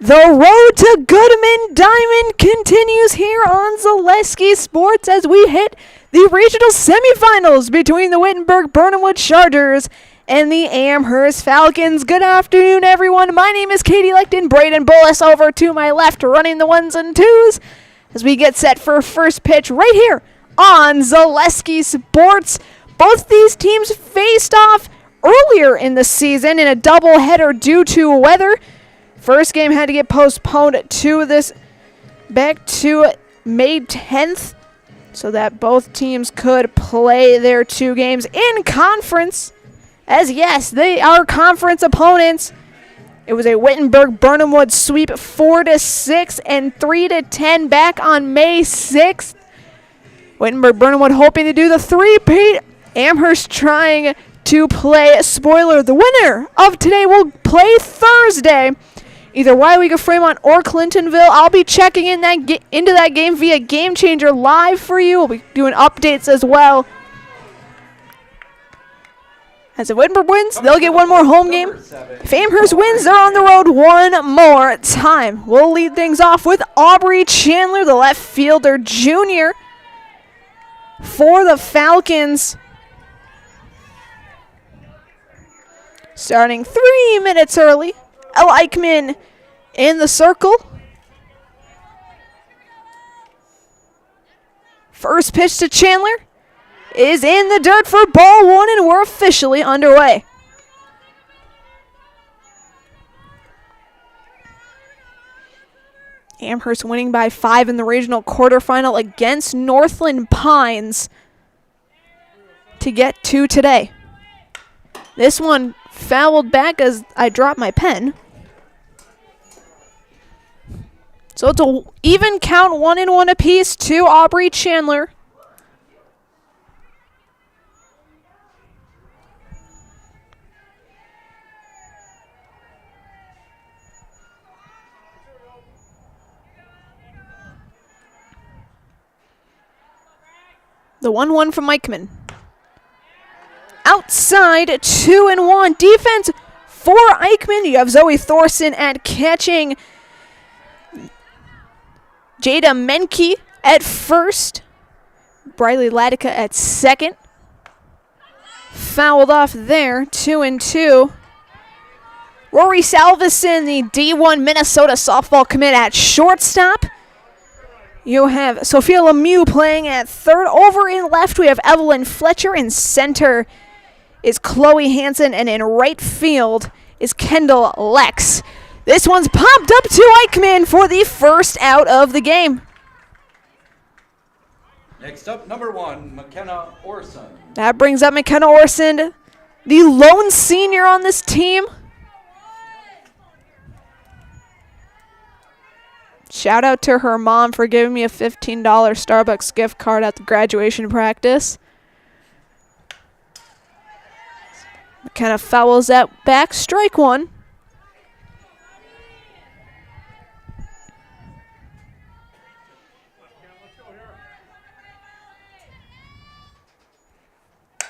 The road to Goodman Diamond continues here on Zaleski Sports as we hit the regional semifinals between the Wittenberg-Birnamwood Chargers and the Amherst Falcons. Good afternoon, everyone. My name is Katie Lecton. Braden Bullis over to my left running the ones and twos as we get set for first pitch right here on Zaleski Sports. Both these teams faced off earlier in the season in a doubleheader due to weather. First game had to get postponed to back to May 10th so that both teams could play their two games in conference. As yes, they are conference opponents. It was a Wittenberg-Birnamwood sweep 4-6 and 3-10 back on May 6th. Wittenberg-Birnamwood hoping to do the three-peat. Amherst trying to play spoiler. The winner of today will play Thursday. Either WIAA Fremont or Clintonville. I'll be checking in into that game via Game Changer live for you. We'll be doing updates as well. As if Wittenberg wins, they'll get one more home game. If Amherst wins, they're on the road one more time. We'll lead things off with Aubrey Chandler, the left fielder junior for the Falcons. Starting 3 minutes early. El Eichmann in the circle. First pitch to Chandler is in the dirt for ball one, and we're officially underway. Amherst winning by 5 in the regional quarterfinal against Northland Pines to get to today. This one fouled back as I dropped my pen. So it's an even count, 1-1 apiece to Aubrey Chandler. The 1-1 from Eichmann. Outside, 2-1. Defense for Eichmann. You have Zoe Thorson at catching. Jada Menke at first. Briley Ladica at second. Fouled off there, 2-2. Rory Salveson, the D1 Minnesota softball commit at shortstop. You have Sophia Lemieux playing at third. Over in left, we have Evelyn Fletcher. In center is Chloe Hansen, and in right field is Kendall Lex. This one's popped up to Eichmann for the first out of the game. Next up, number 1, McKenna Orson. That brings up McKenna Orson, the lone senior on this team. Shout out to her mom for giving me a $15 Starbucks gift card at the graduation practice. McKenna fouls that back, strike one.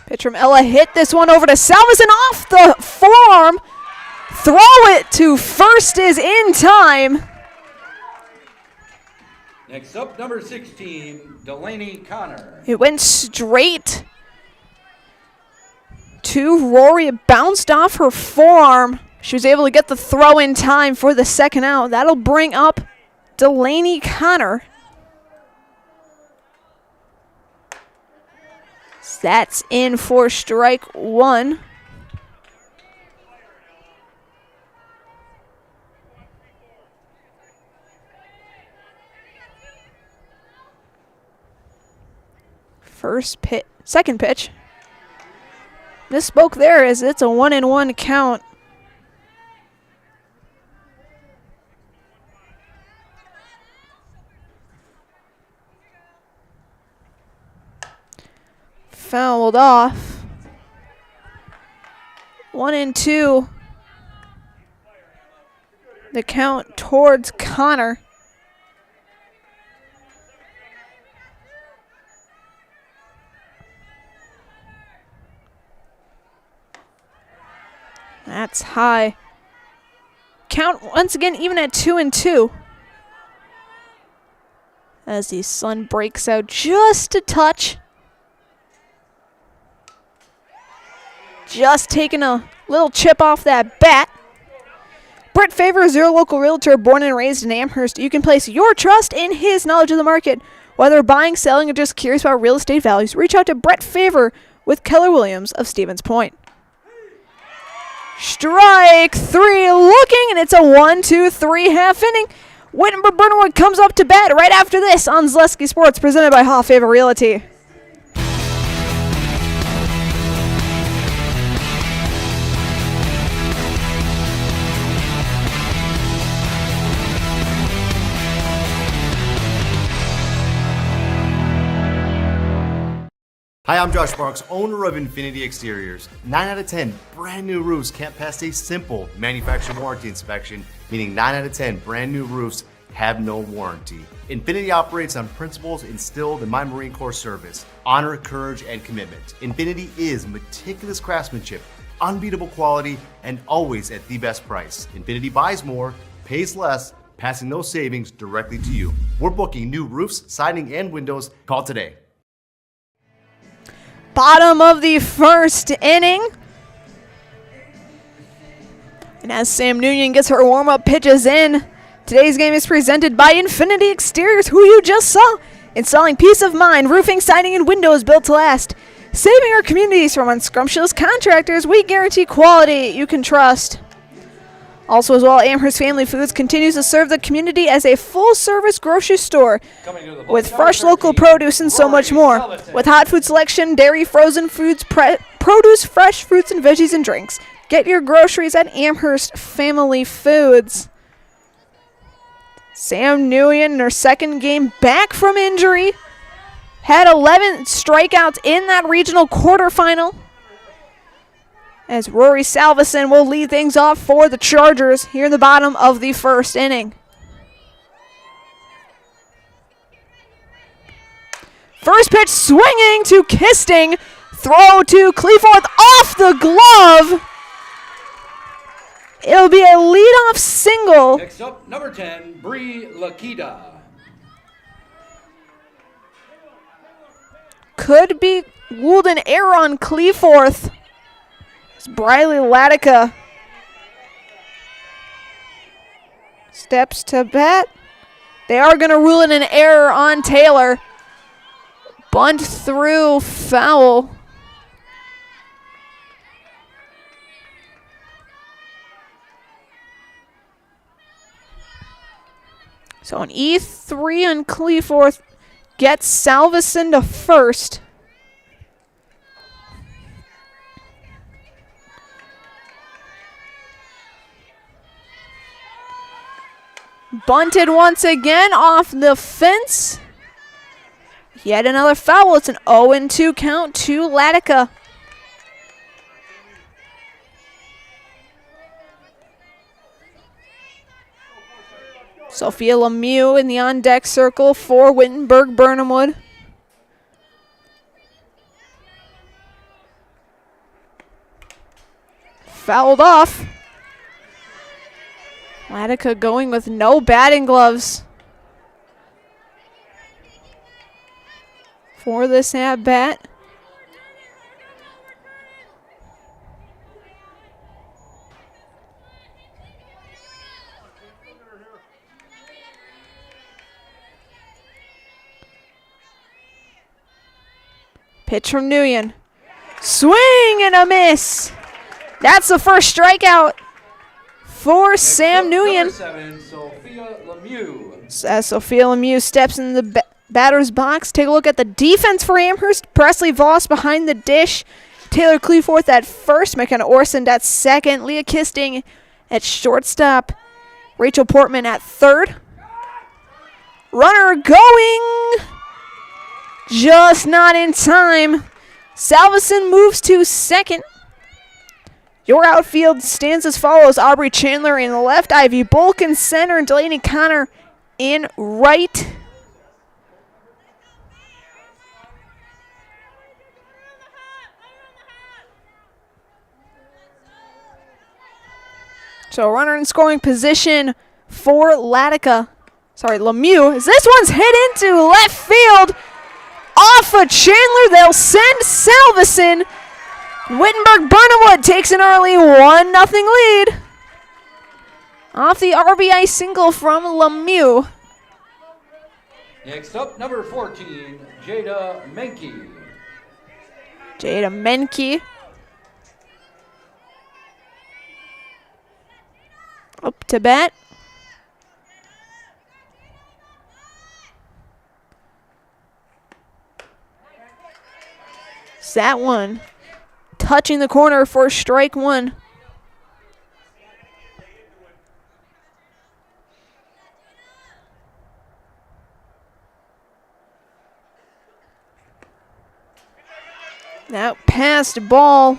Pitch from Ella hit this one over to Salveson off the forearm. Throw it to first is in time. Next up, number 16, Delaney Connor. It went straight to Rory. It bounced off her forearm. She was able to get the throw in time for the second out. That'll bring up Delaney Connor. That's in for strike one. Second pitch. Misspoke there as it's a 1-1 count. Fouled off. 1-2. The count towards Connor. That's high. Count once again even at 2-2. As the sun breaks out just a touch. Just taking a little chip off that bat. Brett Favor is your local realtor, born and raised in Amherst. You can place your trust in his knowledge of the market. Whether buying, selling, or just curious about real estate values, reach out to Brett Favor with Keller Williams of Stevens Point. Strike 3 looking, and it's a 1-2-3 half inning. Wittenberg-Birnamwood comes up to bat right after this on Zaleski Sports, presented by Ha Favor Realty. Hi, I'm Josh Marks, owner of Infinity Exteriors. 9 out of 10 brand new roofs can't pass a simple manufacturer warranty inspection, meaning 9 out of 10 brand new roofs have no warranty. Infinity operates on principles instilled in my Marine Corps service: honor, courage, and commitment. Infinity is meticulous craftsmanship, unbeatable quality, and always at the best price. Infinity buys more, pays less, passing those savings directly to you. We're booking new roofs, siding, and windows. Call today. Bottom of the first inning. And as Sam Noonan gets her warm-up pitches in, today's game is presented by Infinity Exteriors, who you just saw. Installing peace of mind, roofing, siding, and windows built to last. Saving our communities from unscrumptious contractors, we guarantee quality you can trust. Also as well, Amherst Family Foods continues to serve the community as a full-service grocery store with fresh local produce and so much more. With hot food selection, dairy, frozen foods, produce, fresh fruits and veggies and drinks. Get your groceries at Amherst Family Foods. Sam Nguyen in her second game back from injury. Had 11 strikeouts in that regional quarterfinal. As Rory Salveson will lead things off for the Chargers here in the bottom of the first inning. First pitch swinging to Kisting. Throw to Cleaforth off the glove. It'll be a leadoff single. Next up, number 10, Bree Lakita. Could be ruled an error on Cleaforth. It's Briley Latica. Steps to bat. They are going to rule in an error on Taylor. Bunt through, foul. So an E3 on Cleaforth gets Salveson to first. Bunted once again off the fence. Yet another foul. It's an 0-2 count to Latica. Sophia Lemieux in the on-deck circle for Wittenberg-Birnamwood. Fouled off. Latica going with no batting gloves for this at-bat. Pitch from Nguyen. Swing and a miss. That's the first strikeout for Sam Nguyen. Number 7, Sophia Lemieux. As Sophia Lemieux steps in the batter's box, take a look at the defense for Amherst. Presley Voss behind the dish. Taylor Cleaforth at first. McKenna Orson at second. Leah Kisting at shortstop. Rachel Portman at third. Runner going. Just not in time. Salveson moves to second. Your outfield stands as follows: Aubrey Chandler in left, Ivy Bulk in center, and Delaney Connor in right. So runner in scoring position for Lemieux. As this one's hit into left field. Off of Chandler, they'll send Salveson. Wittenberg-Birnamwood takes an early 1-0 lead. Off the RBI single from Lemieux. Next up, number 14, Jada Menke. Jada Menke. Up to bat. That one touching the corner for strike one. That passed ball.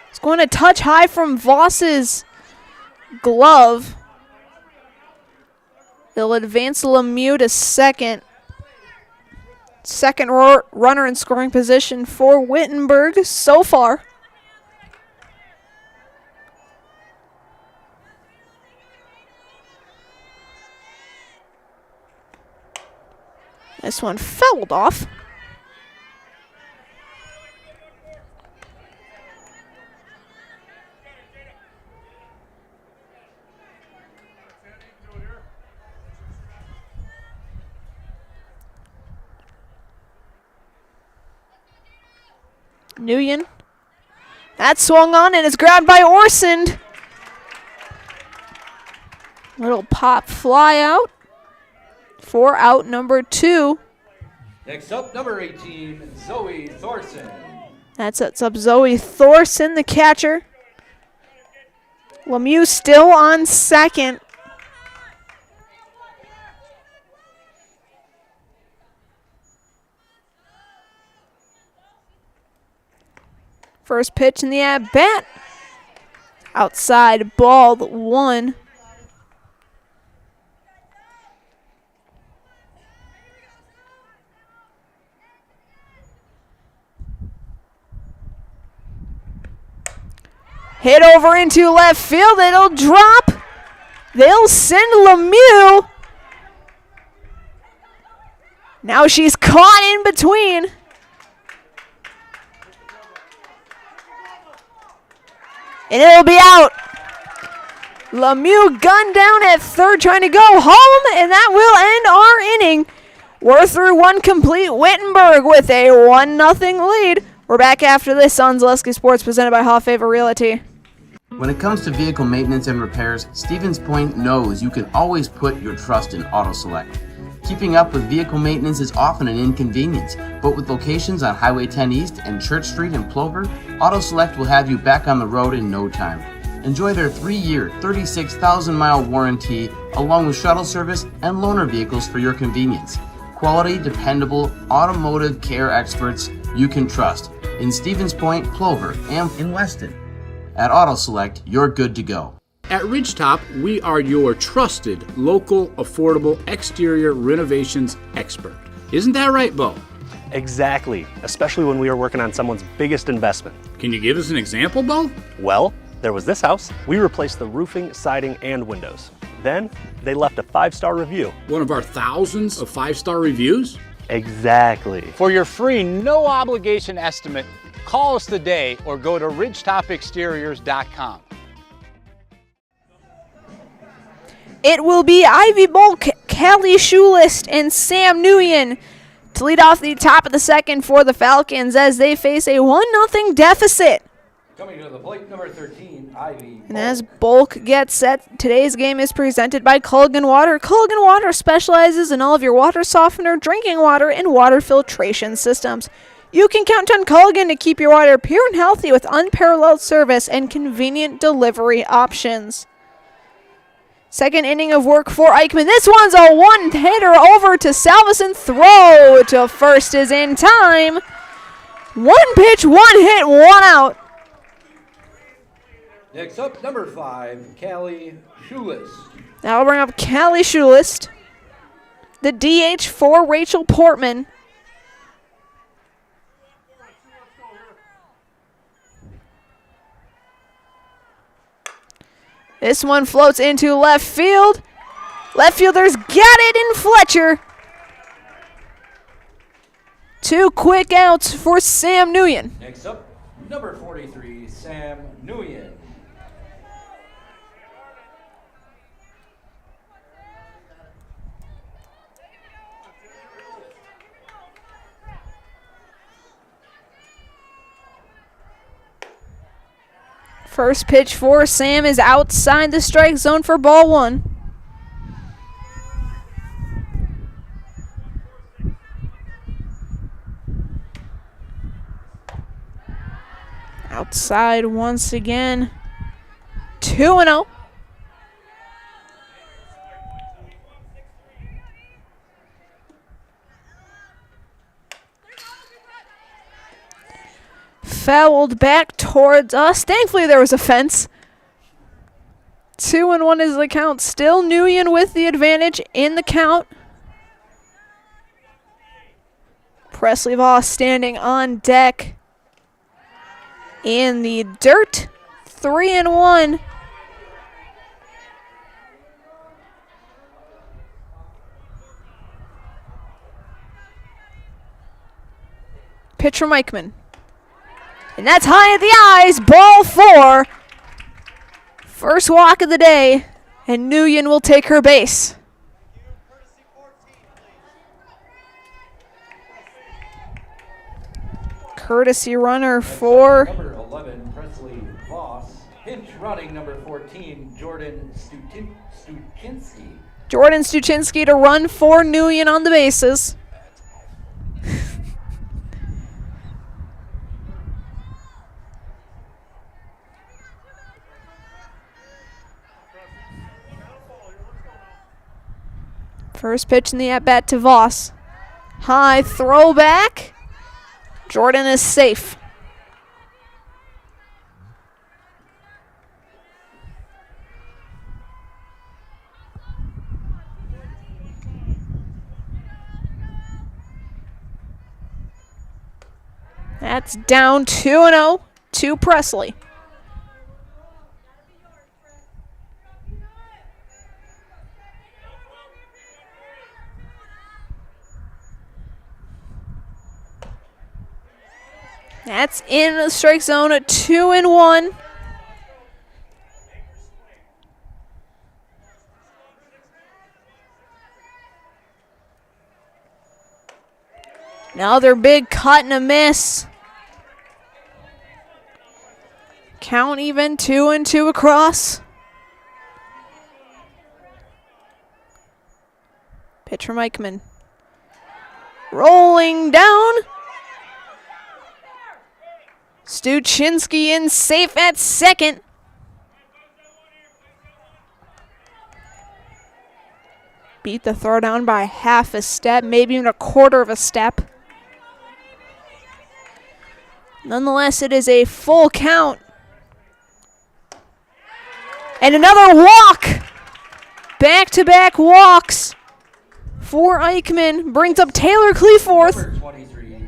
It's going to touch high from Voss's glove. They'll advance Lemieux to second. Second runner in scoring position for Wittenberg so far. This one fouled off. Nguyen. That swung on and is grabbed by Orsond. Little pop fly out for out number 2. Next up, number 18, Zoe Thorson. That sets up Zoe Thorson, the catcher. Lemieux still on second. First pitch in the at-bat. Outside, ball 1. Hit over into left field. It'll drop. They'll send Lemieux. Now she's caught in between. And it'll be out. Lemieux gunned down at third, trying to go home, and that will end our inning. We're through one complete. Wittenberg with a 1-0 lead. We're back after this on Zaleski Sports, presented by Hall Favor Realty. When it comes to vehicle maintenance and repairs, Stevens Point knows you can always put your trust in Auto Select. Keeping up with vehicle maintenance is often an inconvenience, but with locations on Highway 10 East and Church Street in Plover, Auto Select will have you back on the road in no time. Enjoy their 3-year, 36,000-mile warranty, along with shuttle service and loaner vehicles for your convenience. Quality, dependable, automotive care experts you can trust in Stevens Point, Plover, and in Weston. At Auto Select, you're good to go. At Ridgetop, we are your trusted, local, affordable exterior renovations expert. Isn't that right, Bo? Exactly, especially when we are working on someone's biggest investment. Can you give us an example, Bo? Well, there was this house. We replaced the roofing, siding, and windows. Then, they left a 5-star review. One of our thousands of 5-star reviews? Exactly. For your free, no obligation estimate, call us today or go to ridgetopexteriors.com. It will be Ivy Bulk, Callie Schulist, and Sam Nguyen to lead off the top of the second for the Falcons as they face a 1-0 deficit. Coming to the plate, number 13, Ivy. And as Bulk gets set, today's game is presented by Culligan Water. Culligan Water specializes in all of your water softener, drinking water, and water filtration systems. You can count on Culligan to keep your water pure and healthy with unparalleled service and convenient delivery options. Second inning of work for Eichmann. This one's a one-hitter over to Salveson. Throw to first is in time. One pitch, one hit, one out. Next up, number 5, Callie Schulist. Now we'll bring up Callie Schulist, the DH for Rachel Portman. This one floats into left field. Left fielder's got it in Fletcher. 2 quick outs for Sam Nguyen. Next up, number 43, Sam Nguyen. First pitch for Sam is outside the strike zone for ball 1. Outside once again. 2-0. Fouled back towards us. Thankfully, there was a fence. 2-1 is the count. Still Nguyen with the advantage in the count. Presley Voss standing on deck. In the dirt. 3-1. Pitcher Mikeman. And that's high at the eyes. Ball 4. First walk of the day. And Nguyen will take her base. Courtesy runner for Number 11, Presley Voss. Pinch running number 14, Jordan Stuczynski. Jordan Stuczynski to run for Nguyen on the bases. First pitch in the at-bat to Voss. High throwback. Jordan is safe. That's down 2-0 to Presley. That's in the strike zone at 2-1. Another big cut and a miss. Count even, 2-2 across. Pitch from Eichmann. Rolling down. Stuczynski in safe at second. Beat the throw down by half a step, maybe even a quarter of a step. Nonetheless, it is a full count. And another walk. Back-to-back walks for Eichmann. Brings up Taylor Cleaforth. Number 23,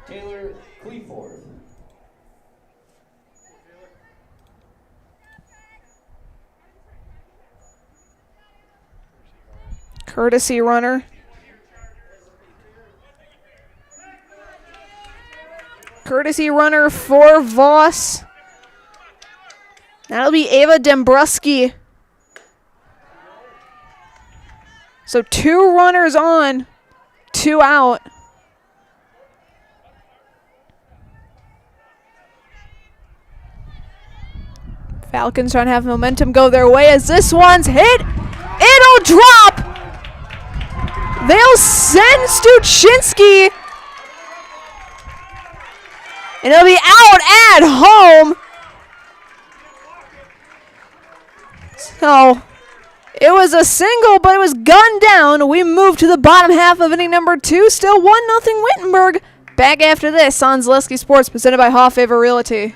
Taylor Cleaforth. Courtesy runner. Courtesy runner for Voss. That'll be Ava Dembrusky. So 2 runners on, 2 out. Falcons trying to have momentum go their way as this one's hit. It'll drop. They'll send Stuczynski. And it'll be out at home. So it was a single, but it was gunned down. We move to the bottom half of inning number 2. Still 1-0 Wittenberg. Back after this on Zaleski Sports, presented by Hoff Favor Realty.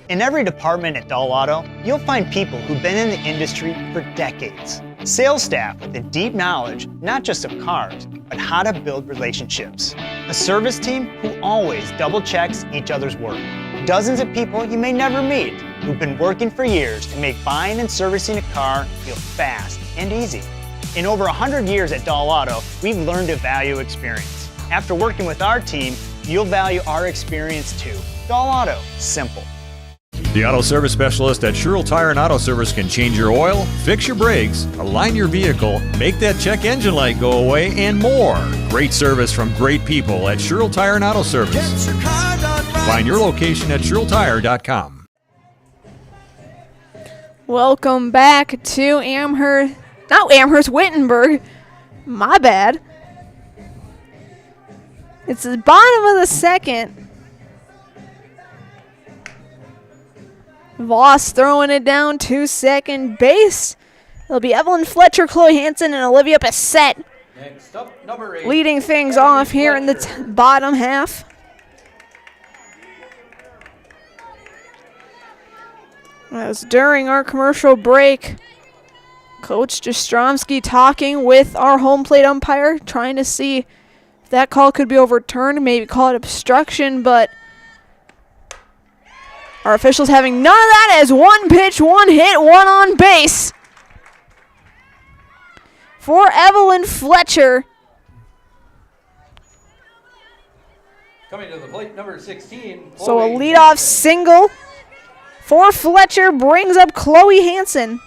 In every department at Dull Auto, you'll find people who've been in the industry for decades. Sales staff with a deep knowledge, not just of cars, but how to build relationships. A service team who always double checks each other's work. Dozens of people you may never meet, who've been working for years to make buying and servicing a car feel fast and easy. In over 100 years at Dahl Auto, we've learned to value experience. After working with our team, you'll value our experience too. Dahl Auto, simple. The auto service specialist at Sherrill Tire and Auto Service can change your oil, fix your brakes, align your vehicle, make that check engine light go away, and more. Great service from great people at Sherrill Tire and Auto Service. Find your location at SherrillTire.com. Welcome back to Amherst, Wittenberg. My bad. It's the bottom of the second. Voss throwing it down to second base. It'll be Evelyn Fletcher, Chloe Hansen, and Olivia Bissett Next up, number 8. leading things Abby off here in the Fletcher. bottom half. As during our commercial break, Coach Jastrzomski talking with our home plate umpire, trying to see if that call could be overturned, maybe call it obstruction, but our officials having none of that as one pitch, one hit, one on base for Evelyn Fletcher. Coming to the plate, number 16. So a Chloe leadoff Hansen. single for Fletcher brings up Chloe Hansen.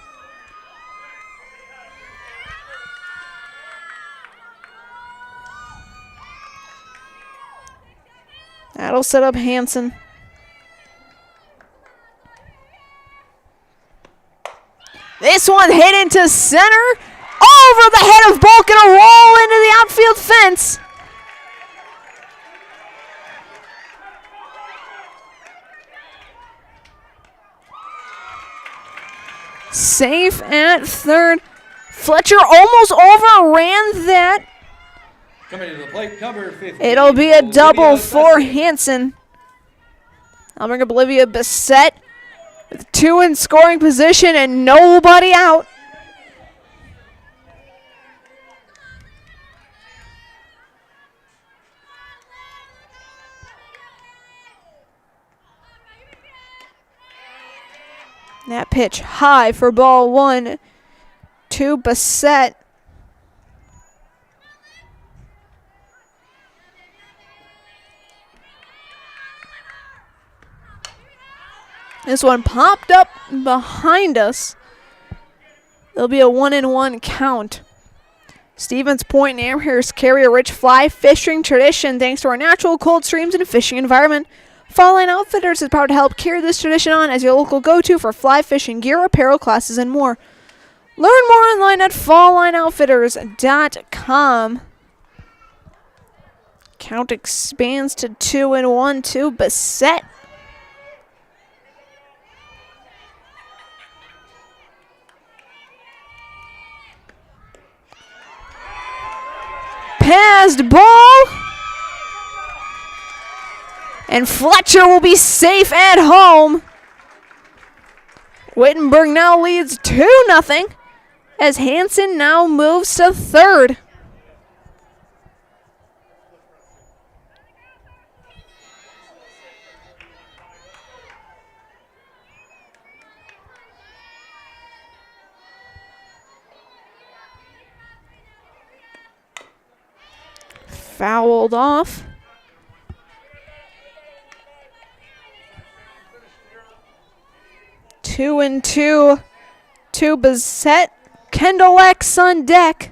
That'll set up Hansen. This one hit into center, over the head of Bulk, and a roll into the outfield fence. Safe at third. Fletcher almost overran that. Coming to the plate, number 15. It'll be a Olivia double for Bissett. Hansen. I'll bring up Olivia Bissett with 2 in scoring position and nobody out. That pitch high for ball 1 to Bissett. This one popped up behind us. There'll be a 1-1 count. Stevens Point and Amherst carry a rich fly fishing tradition thanks to our natural cold streams and fishing environment. Fall Line Outfitters is proud to help carry this tradition on as your local go-to for fly fishing gear, apparel, classes, and more. Learn more online at falllineoutfitters.com. Count expands to 2-1 to Bissett. Passed ball. And Fletcher will be safe at home. Wittenberg now leads 2-0 as Hansen now moves to third. Fouled off. Two and two to Bissett. Kendall X on deck.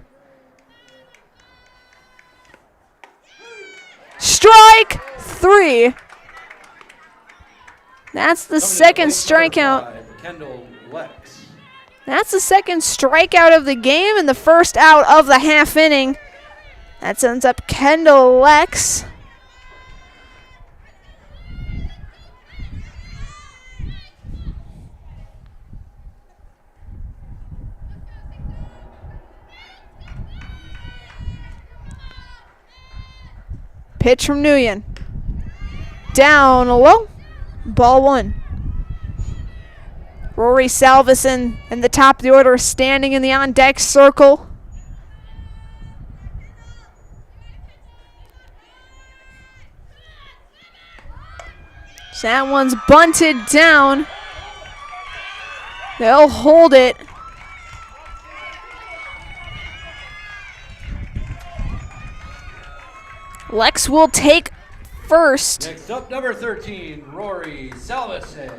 Strike 3. That's the second strikeout. Kendall Lex. That's the second strikeout of the game and the first out of the half inning. That sends up Kendall Lex. Pitch from Nguyen. Down low. Ball 1. Rory Salveson in the top of the order standing in the on-deck circle. So that one's bunted down. They'll hold it. Lex will take first. Next up, number 13, Rory Salveson.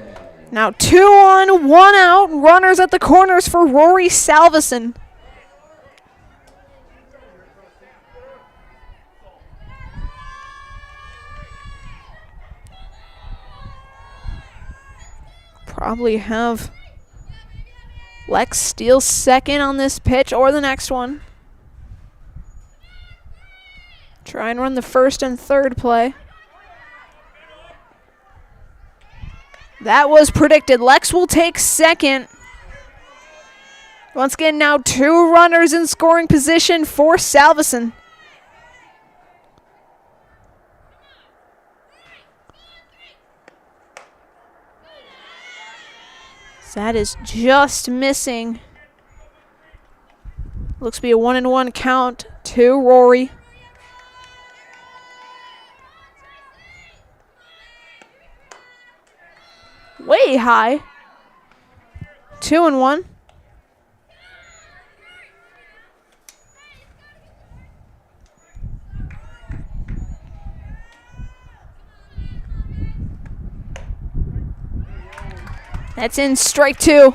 Now 2 on, 1 out. Runners at the corners for Rory Salveson. Probably have Lex steal second on this pitch or the next one. Try and run the first and third play. That was predicted. Lex will take second. Once again, now 2 runners in scoring position for Salveson. That is just missing. Looks to be a 1-1 count to Rory. Way high. 2-1. That's in strike 2.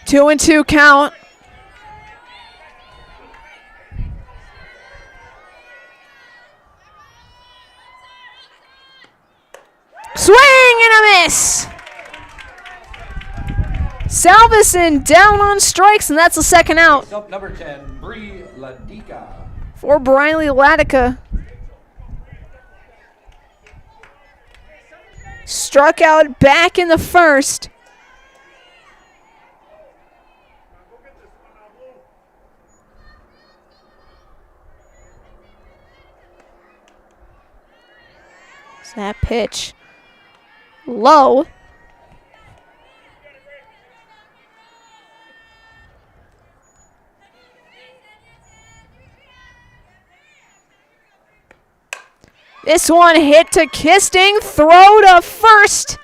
2-2 count. Swing and a miss. Salveson down on strikes, and that's the second out. Next up, number 10, Bree Ladika. For Briley Ladica. Struck out back in the first. So that pitch low. This one hit to Kisting, throw to first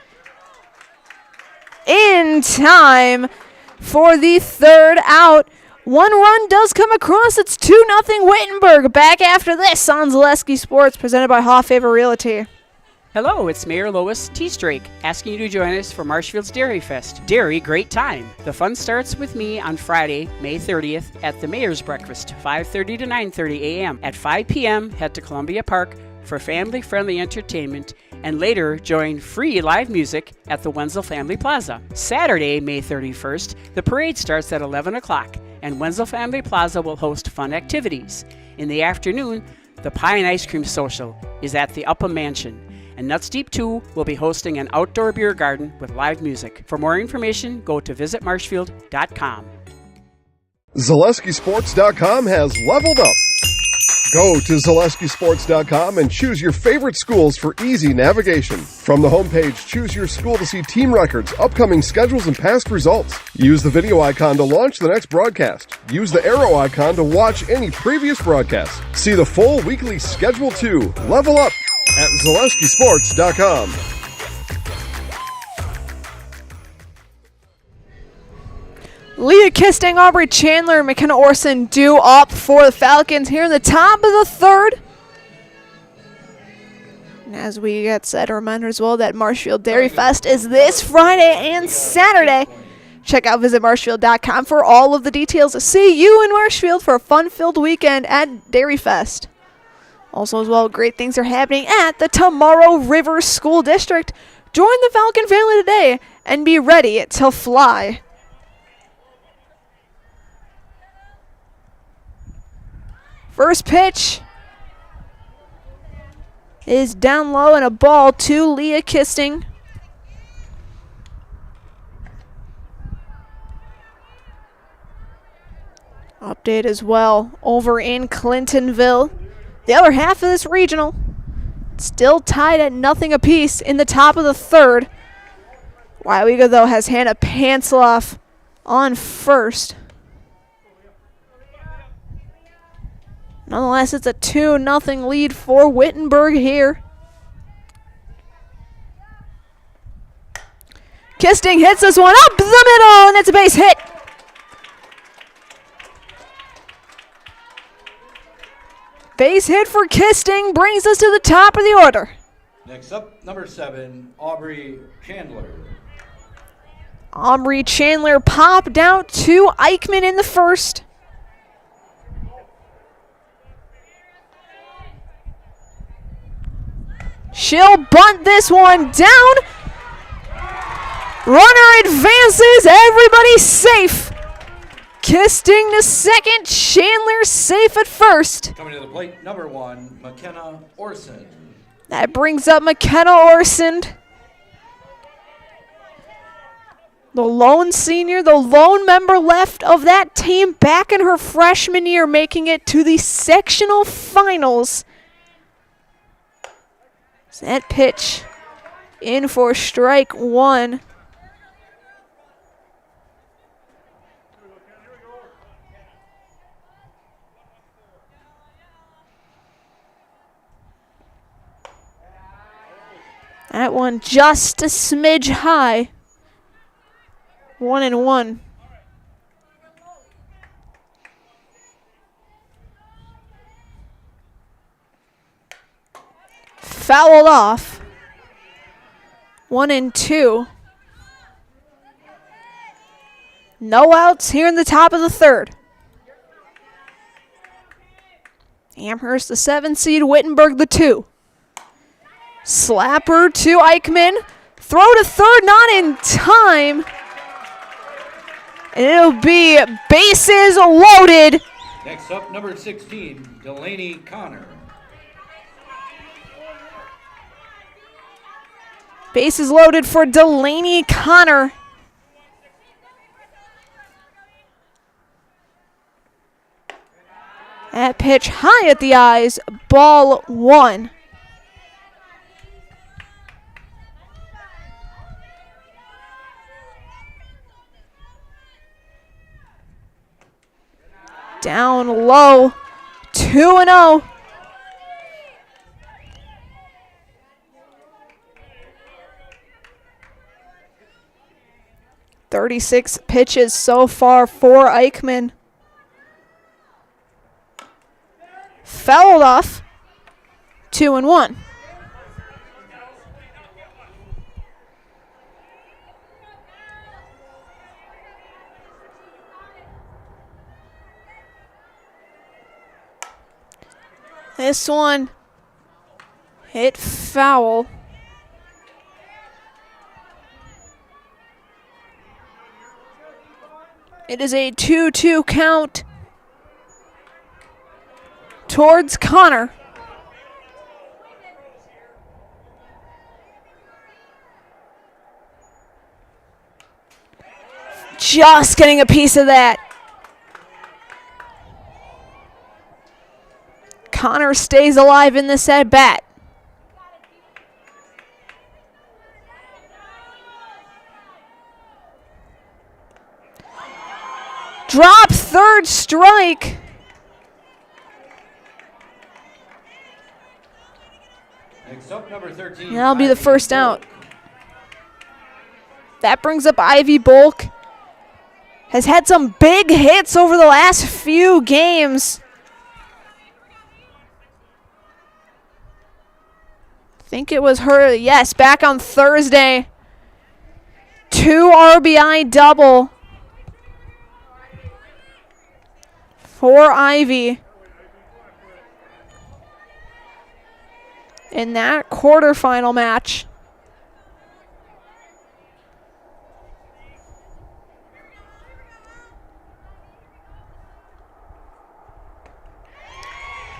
in time for the third out. 1 run does come across. It's 2-0 Wittenberg. Back after this on Zaleski Sports, presented by Haw Favor Realty. Hello, it's Mayor Lois T. Strake asking you to join us for Marshfield's Dairy Fest. Dairy, great time. The fun starts with me on Friday, May 30th at the Mayor's Breakfast, 5:30 to 9:30 a.m. At 5 p.m., head to Columbia Park for family-friendly entertainment, and later join free live music at the Wenzel Family Plaza. Saturday, May 31st, the parade starts at 11 o'clock, and Wenzel Family Plaza will host fun activities. In the afternoon, the Pie and Ice Cream Social is at the Upham Mansion, and Nuts Deep 2 will be hosting an outdoor beer garden with live music. For more information, go to visitmarshfield.com. ZaleskiSports.com has leveled up. Go to ZaleskiSports.com and choose your favorite schools for easy navigation. From the homepage, choose your school to see team records, upcoming schedules, and past results. Use the video icon to launch the next broadcast. Use the arrow icon to watch any previous broadcast. See the full weekly schedule too. Level up at ZaleskiSports.com. Leah Kisting, Aubrey Chandler, and McKenna Orson due up for the Falcons here in the top of the third. And as we get set, a reminder as well that Marshfield Dairy Fest is this Friday and Saturday. Check out visitmarshfield.com for all of the details. See you in Marshfield for a fun-filled weekend at Dairy Fest. Also as well, great things are happening at the Tomorrow River School District. Join the Falcon family today and be ready to fly. First pitch is down low and a ball to Leah Kisting. Update as well over in Clintonville. The other half of this regional still tied at 0 apiece in the top of the third. WIAA though has Hannah Pansloff on first. Nonetheless, it's a 2-0 lead for Wittenberg here. Kisting hits this one up the middle, and it's a base hit. Base hit for Kisting brings us to the top of the order. Next up, number 7, Aubrey Chandler. Aubrey Chandler popped out to Eichmann in the first. She'll bunt this one down. Runner advances. Everybody's safe. Kisting to second. Chandler safe at first. Coming to the plate, number 1, McKenna Orson. That brings up McKenna Orson. The lone senior, the lone member left of that team back in her freshman year, making it to the sectional finals. That pitch in for strike one. That one just a smidge high. 1-1. Fouled off. 1-2. No outs here in the top of the third. Amherst the 7 seed, Wittenberg the 2. Slapper to Eichmann. Throw to third, not in time. And it'll be bases loaded. Next up, number 16, Delaney Connor. Bases loaded for Delaney Connor. That pitch high at the eyes, ball one. Down low, 2-0. "36 pitches so far for Eichmann. Fouled off, 2-1. This one hit foul. It is a 2-2 count towards Connor. Just getting a piece of that. Connor stays alive in this at bat. Drop, third strike. Next up, number 13. That'll be the Ivy first Bulk. out. That brings up Ivy Bulk. Has had some big hits over the last few games. I think it was her, yes, back on Thursday. 2 RBI double for Ivy in that quarterfinal match.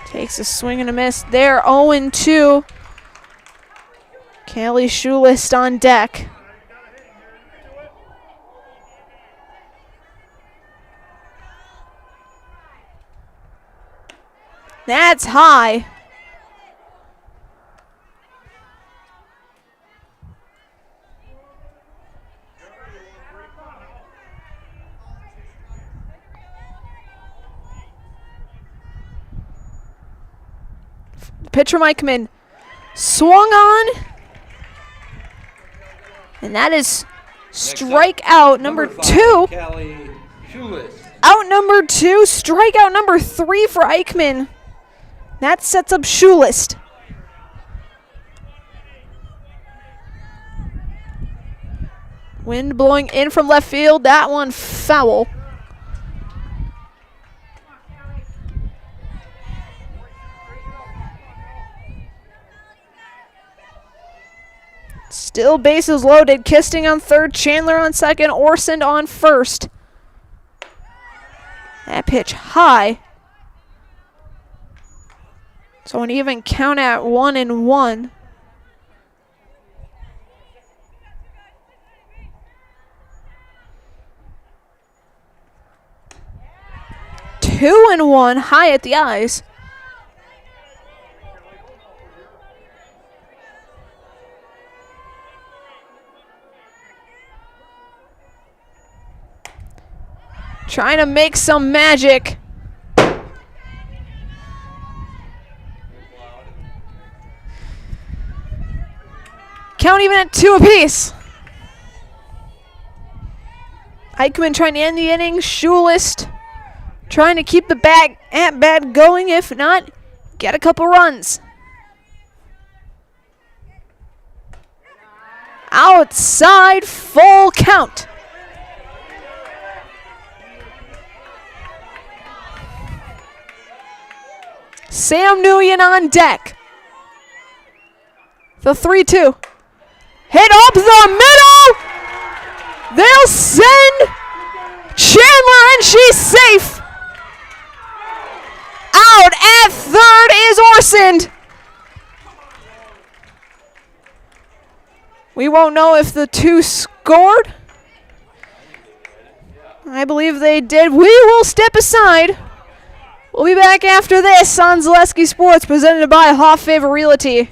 Takes a swing and a miss there, 0-2. Kelly Schulist on deck. That's high. Pitcher Eichmann swung on. And that is Strikeout number 2. Callie Schulis. Out number 2, strikeout number 3 for Eichmann. That sets up Schulis. Wind blowing in from left field. That one foul. Still bases loaded. Kisting on third, Chandler on second, Orsend on first. That pitch high. So an even count at 1-1. 2-1, high at the eyes. Trying to make some magic. Count even at 2 apiece. Eichmann trying to end the inning. Schulis trying to keep the at-bat going. If not, get a couple runs. Outside, full count. Sam Nguyen on deck. The 3-2. Hit up the middle. They'll send Chandler, and she's safe. Out at third is Orsend. We won't know if the 2 scored. I believe they did. We will step aside. We'll be back after this on Zaleski Sports, presented by Hoff Favor Realty.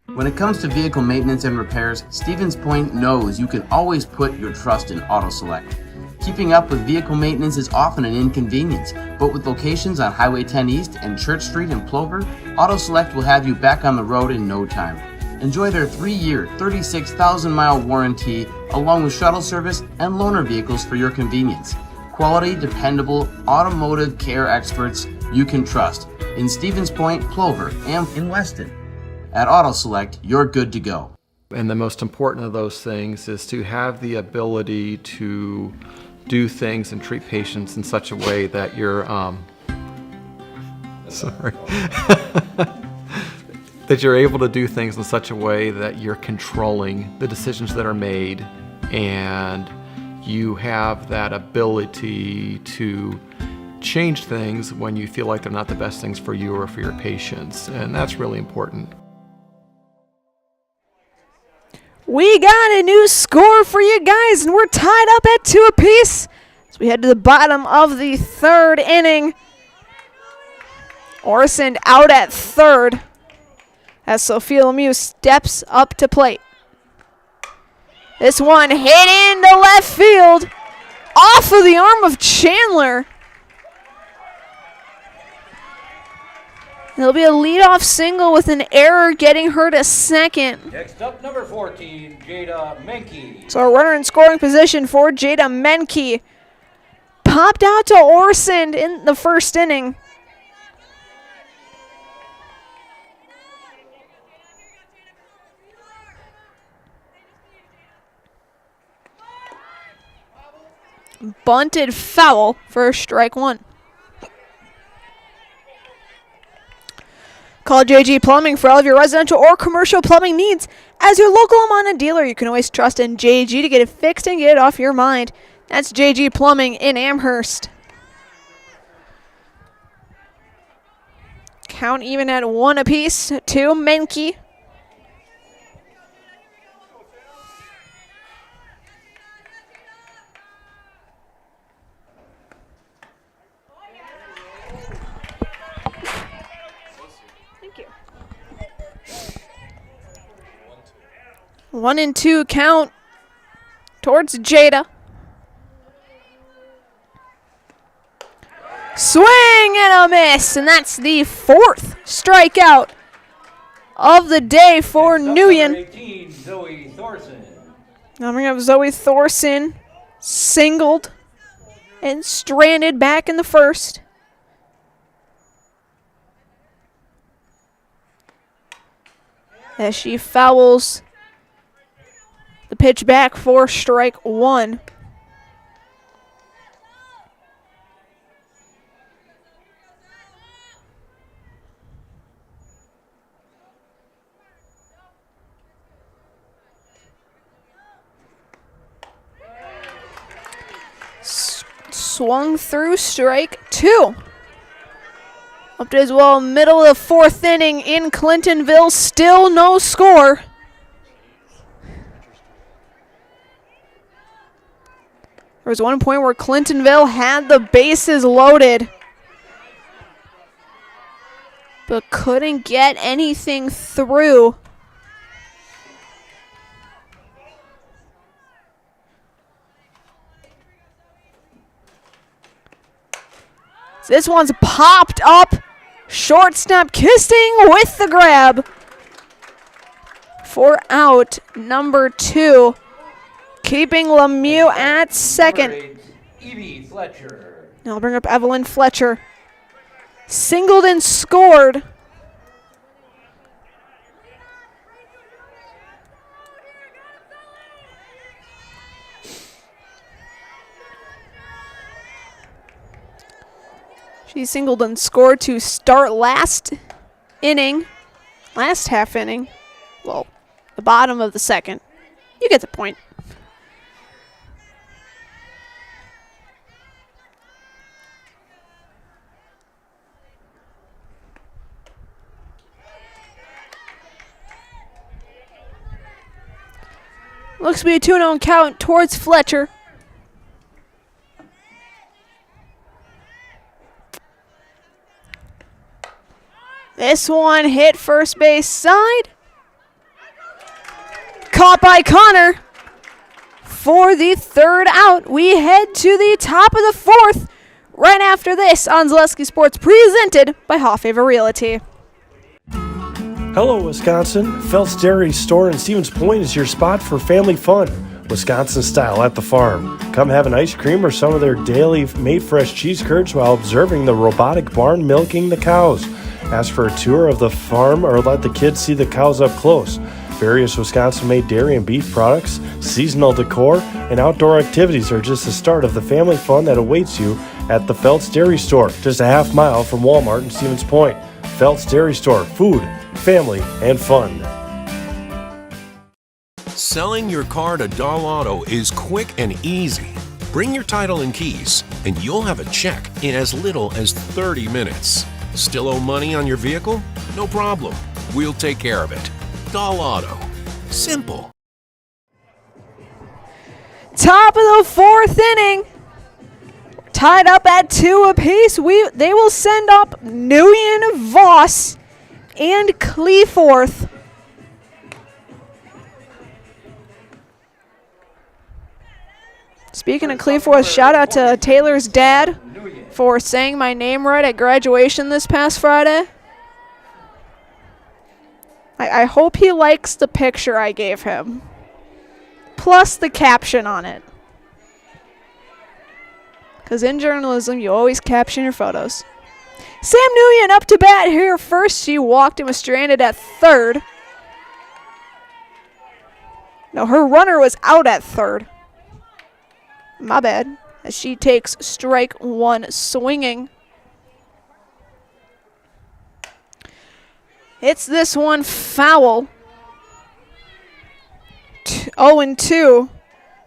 When it comes to vehicle maintenance and repairs, Stevens Point knows you can always put your trust in AutoSelect. Keeping up with vehicle maintenance is often an inconvenience, but with locations on Highway 10 East and Church Street in Plover, AutoSelect will have you back on the road in no time. Enjoy their 3-year, 36,000-mile warranty, along with shuttle service and loaner vehicles for your convenience. Quality, dependable, automotive care experts you can trust in Stevens Point, Plover, and in Weston. At AutoSelect, you're good to go. And the most important of those things is to have the ability to do things and treat patients in such a way that you're that you're able to do things in such a way that you're controlling the decisions that are made, and you have that ability to change things when you feel like they're not the best things for you or for your patients, and that's really important. We got a new score for you guys, and we're tied up at 2 apiece as we head to the bottom of the 3rd inning. Orsend out at third as Sophia Lemieux steps up to plate. This one hit into left field off of the arm of Chandler. There'll be a leadoff single with an error getting her to second. Next up, number 14, Jada Menke. So a runner in scoring position for Jada Menke. Popped out to Orsend in the 1st inning. Bunted foul for strike 1. Call JG Plumbing for all of your residential or commercial plumbing needs. As your local Amana dealer, you can always trust in JG to get it fixed and get it off your mind. That's JG Plumbing in Amherst. Count even at 1 apiece to Menke. Thank you. 1-2 count towards Jada. Swing and a miss, and that's the 4th strikeout of the day for Nguyen. 18, Zoe Thorson. Now we have Zoe Thorson singled and stranded back in the first. As she fouls the pitch back for strike one. Swung through strike two. Up to as well, middle of the fourth inning in Clintonville, still no score. There was one point where Clintonville had the bases loaded, but couldn't get anything through. This one's popped up. Shortstop Kisting with the grab for out number two, keeping Lemieux at second. Evie Fletcher. Now I'll bring up Evelyn Fletcher. Singled and scored. She singled and scored to start last half inning. Well, the bottom of the second. You get the point. Looks to be a 2-0 count towards Fletcher. This one hit first base side. Caught by Connor for the third out. We head to the top of the fourth right after this on Zaleski Sports, presented by Hoffaver Realty. Hello, Wisconsin. Felt's Dairy Store in Stevens Point is your spot for family fun. Wisconsin style at the farm. Come have an ice cream or some of their daily made fresh cheese curds while observing the robotic barn milking the cows. Ask for a tour of the farm or let the kids see the cows up close. Various Wisconsin-made dairy and beef products, seasonal decor, and outdoor activities are just the start of the family fun that awaits you at the Felt's Dairy Store, just a half mile from Walmart in Stevens Point. Felt's Dairy Store, food, family, and fun. Selling your car to Doll Auto is quick and easy. Bring your title and keys, and you'll have a check in as little as 30 minutes. Still owe money on your vehicle? No problem. We'll take care of it. Doll Auto. Simple. Top of the fourth inning. Tied up at 2 apiece. They will send up Nguyen, Voss, and Cleforth. Speaking of Cleforth, shout out to Taylor's dad for saying my name right at graduation this past Friday. I hope he likes the picture I gave him, plus the caption on it. Because in journalism, you always caption your photos. Sam Nguyen up to bat here first. She walked and was stranded at third. No, her runner was out at third. My bad. As she takes strike one swinging. Hits this one foul. 0-2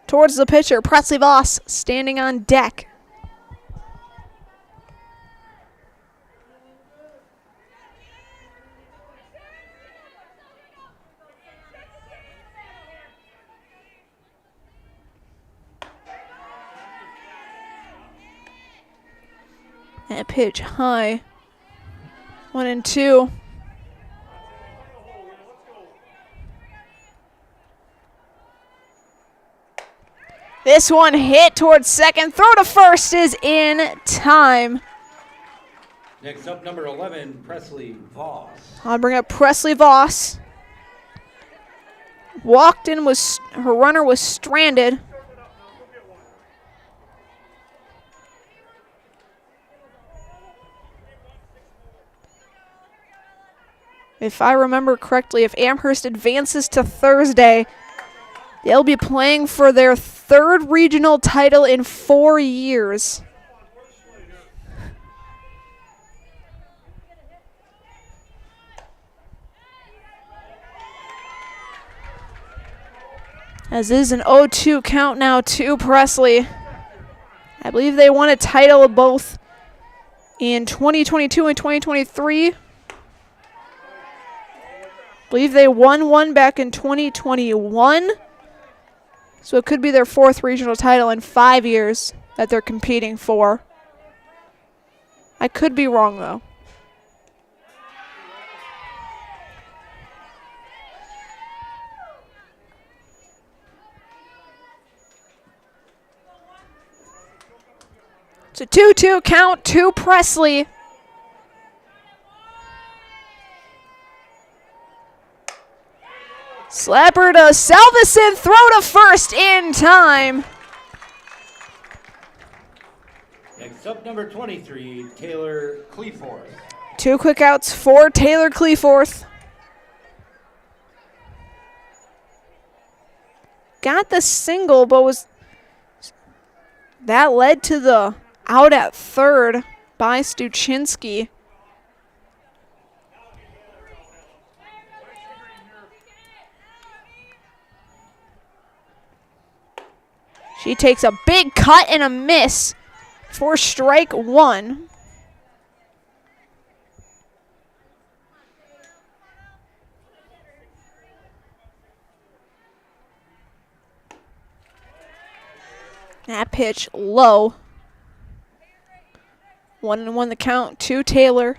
towards the pitcher. Presley Voss standing on deck. And pitch high. 1-2. This one hit towards second. Throw to first is in time. Next up, number 11, Presley Voss. I'll bring up Presley Voss. walked in, her runner was stranded. If I remember correctly, if Amherst advances to Thursday, they'll be playing for their 3rd regional title in 4 years. As is an 0-2 count now to Presley. I believe they won a title both in 2022 and 2023. I believe they won one back in 2021. So it could be their 4th regional title in 5 years that they're competing for. I could be wrong, though. It's a 2-2 count to Presley. Slapper to Salveson, throw to first in time. Next up, number 23, Taylor Cleaforth. 2 quick outs for Taylor Cleaforth. Got the single, but that led to the out at third by Stuchinski. She takes a big cut and a miss for strike 1. That pitch low. 1-1 the count to Taylor.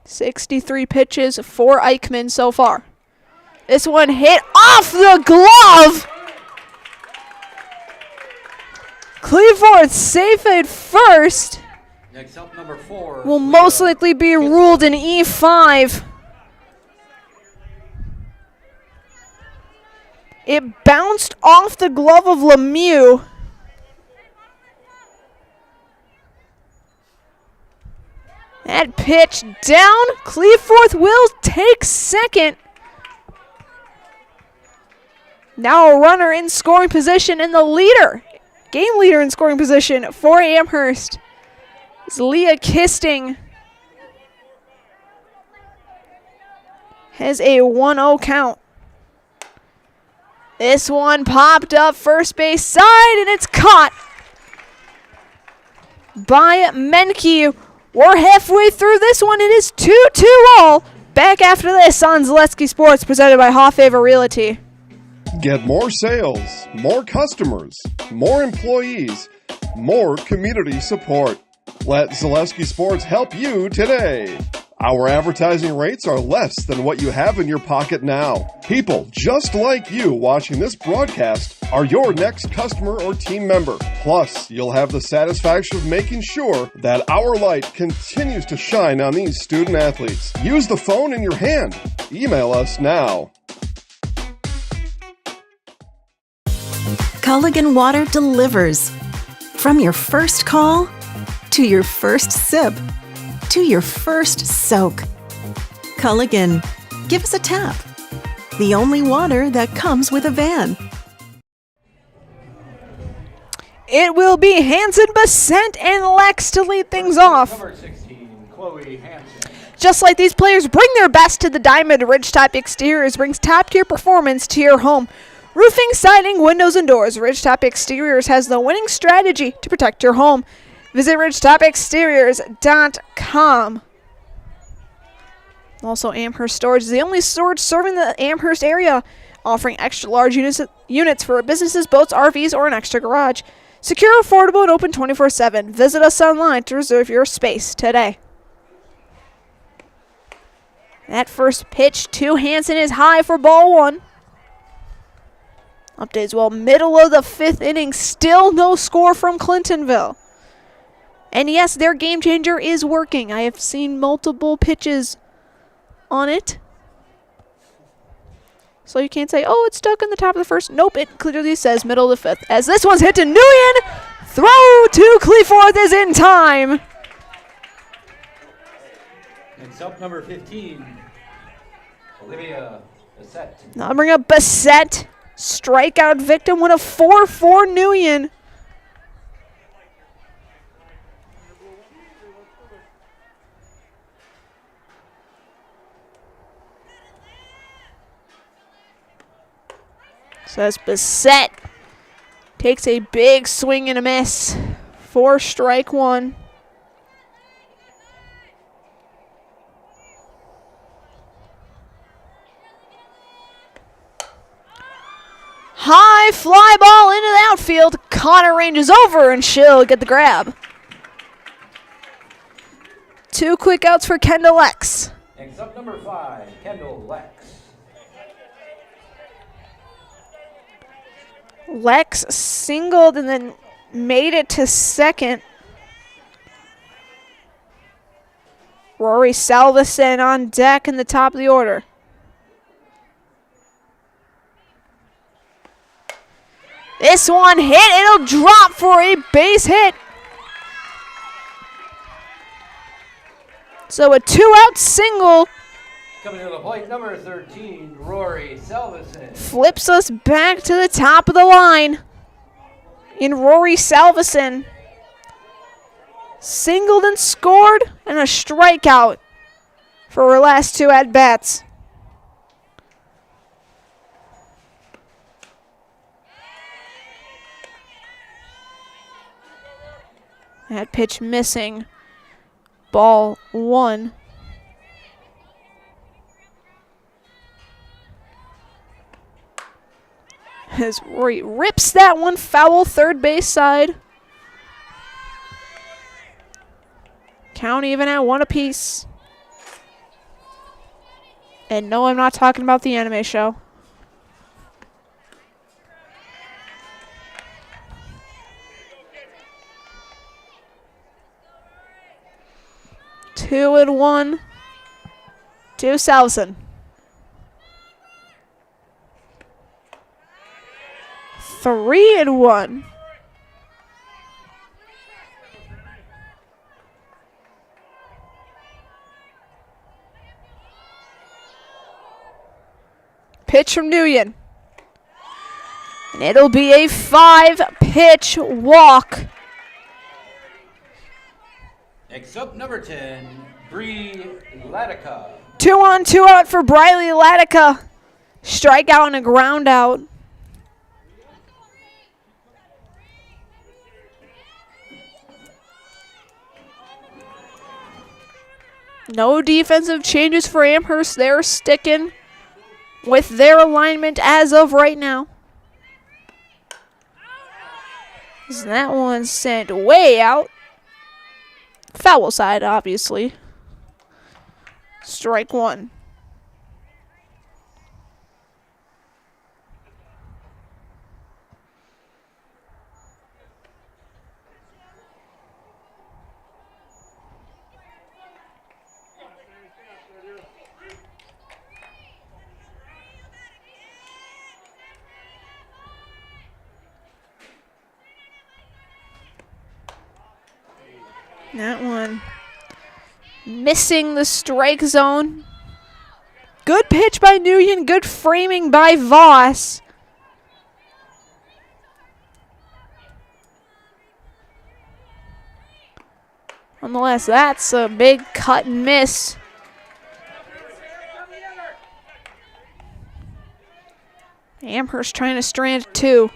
63 pitches for Eichmann so far. This one hit off the glove. Cleaforth safe at first. Next up, number 4. Will most likely be ruled an E5. It bounced off the glove of Lemieux. That pitch down. Cleaforth will take second. Now a runner in scoring position, and the leader, game leader in scoring position for Amherst is Leah Kisting. Has a 1-0 count. This one popped up first base side, and it's caught by Menke. We're halfway through this one. It is 2-2 all. Back after this on Zaleski Sports, presented by Hoffhaver Realty. Get more sales, more customers, more employees, more community support. Let Zaleski Sports help you today. Our advertising rates are less than what you have in your pocket now. People just like you watching this broadcast are your next customer or team member. Plus, you'll have the satisfaction of making sure that our light continues to shine on these student athletes. Use the phone in your hand. Email us now. Culligan Water delivers. From your first call, to your first sip, to your first soak. Culligan, give us a tap. The only water that comes with a van. It will be Hanson, Basent, and Lex to lead things off. Number 16, Chloe Hansen. Just like these players bring their best to the diamond, Ridgetop Exteriors brings top-tier performance to your home. Roofing, siding, windows, and doors, Ridgetop Exteriors has the winning strategy to protect your home. Visit ridgetopexteriors.com. Also, Amherst Storage is the only storage serving the Amherst area, offering extra large units for businesses, boats, RVs, or an extra garage. Secure, affordable, and open 24/7. Visit us online to reserve your space today. That first pitch to Hansen is high for ball 1. Update as well, middle of the 5th inning, still no score from Clintonville. And yes, their game changer is working. I have seen multiple pitches on it. So you can't say, oh, it's stuck in the top of the first. Nope, it clearly says middle of the fifth. As this one's hit to Nguyen. Throw to Cleforth is in time. Next up, number 15, Olivia Bassett. Now bring up Bassett. Strikeout victim with a 4-4 Nguyen. So as Bassett takes a big swing and a miss for strike one. High fly ball into the outfield. Connor ranges over and she'll get the grab. 2 quick outs for Kendall Lex. Next up, number 5, Kendall Lex. Lex singled and then made it to second. Rory Salveson on deck in the top of the order. This one hit, it'll drop for a base hit. So a 2-out single. Coming to the plate, number 13, Rory Salveson. Flips us back to the top of the line in Rory Salveson. Singled and scored, and a strikeout for her last 2 at-bats. That pitch missing. Ball 1. As Rory rips that one foul third base side. Count even at 1 apiece. And no, I'm not talking about the anime show. Two and 1 to Salveson. 3 and 1. Pitch from Nguyen. And it'll be a 5-pitch walk. Next up, number 10, Bree Latica. 2 on, 2 out for Briley Latica. Strikeout and a ground out. No defensive changes for Amherst. They're sticking with their alignment as of right now. So that one sent way out. Foul side, obviously. Strike 1. That one missing the strike zone. Good pitch by Nguyen, good framing by Voss. Nonetheless, that's a big cut and miss. Amherst trying to strand 2.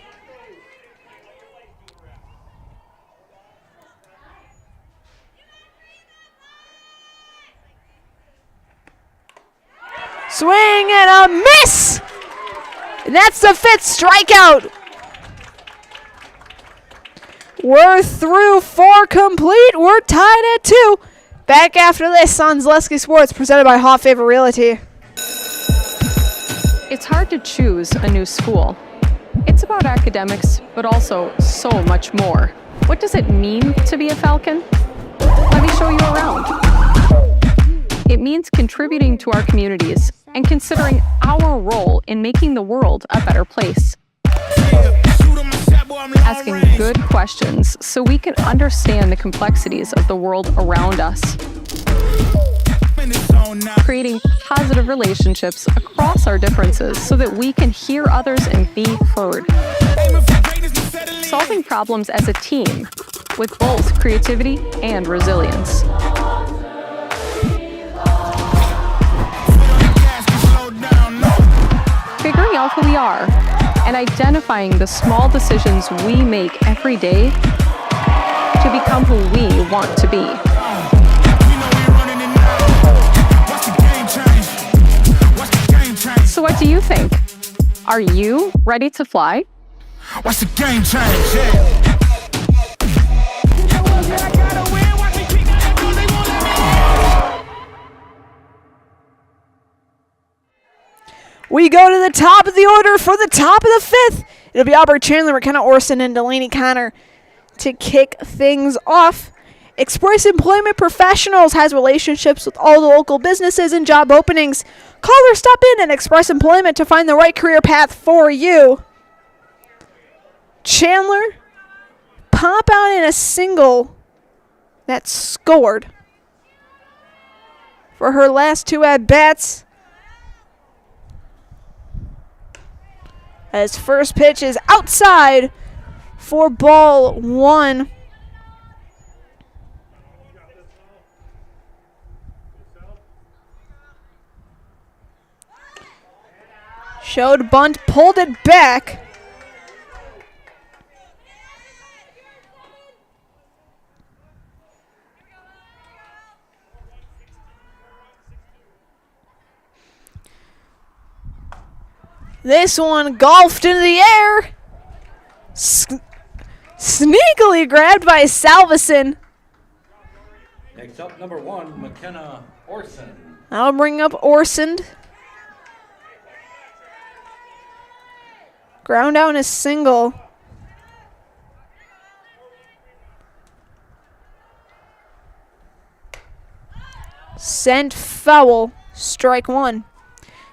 Swing and a miss! And that's the 5th strikeout. We're through 4 complete. We're tied at 2. Back after this on Zaleski Sports, presented by Hot Favorite Realty. It's hard to choose a new school. It's about academics, but also so much more. What does it mean to be a Falcon? Let me show you around. It means contributing to our communities, and considering our role in making the world a better place. Asking good questions so we can understand the complexities of the world around us. Creating positive relationships across our differences so that we can hear others and be heard. Solving problems as a team with both creativity and resilience. Figuring out who we are and identifying the small decisions we make every day to become who we want to be. So what do you think? Are you ready to fly? What's the game change? We go to the top of the order for the top of the fifth. It'll be Albert Chandler, McKenna Orson, and Delaney Connor to kick things off. Express Employment Professionals has relationships with all the local businesses and job openings. Call or stop in at Express Employment to find the right career path for you. Chandler pop out in a single that scored for her last two at-bats. As first pitch is outside for ball one. Showed bunt, pulled it back. This one golfed into the air. Sneakily grabbed by Salveson. Next up, number 1, McKenna Orson. I'll bring up Orson. Ground out a single. Sent foul. Strike one.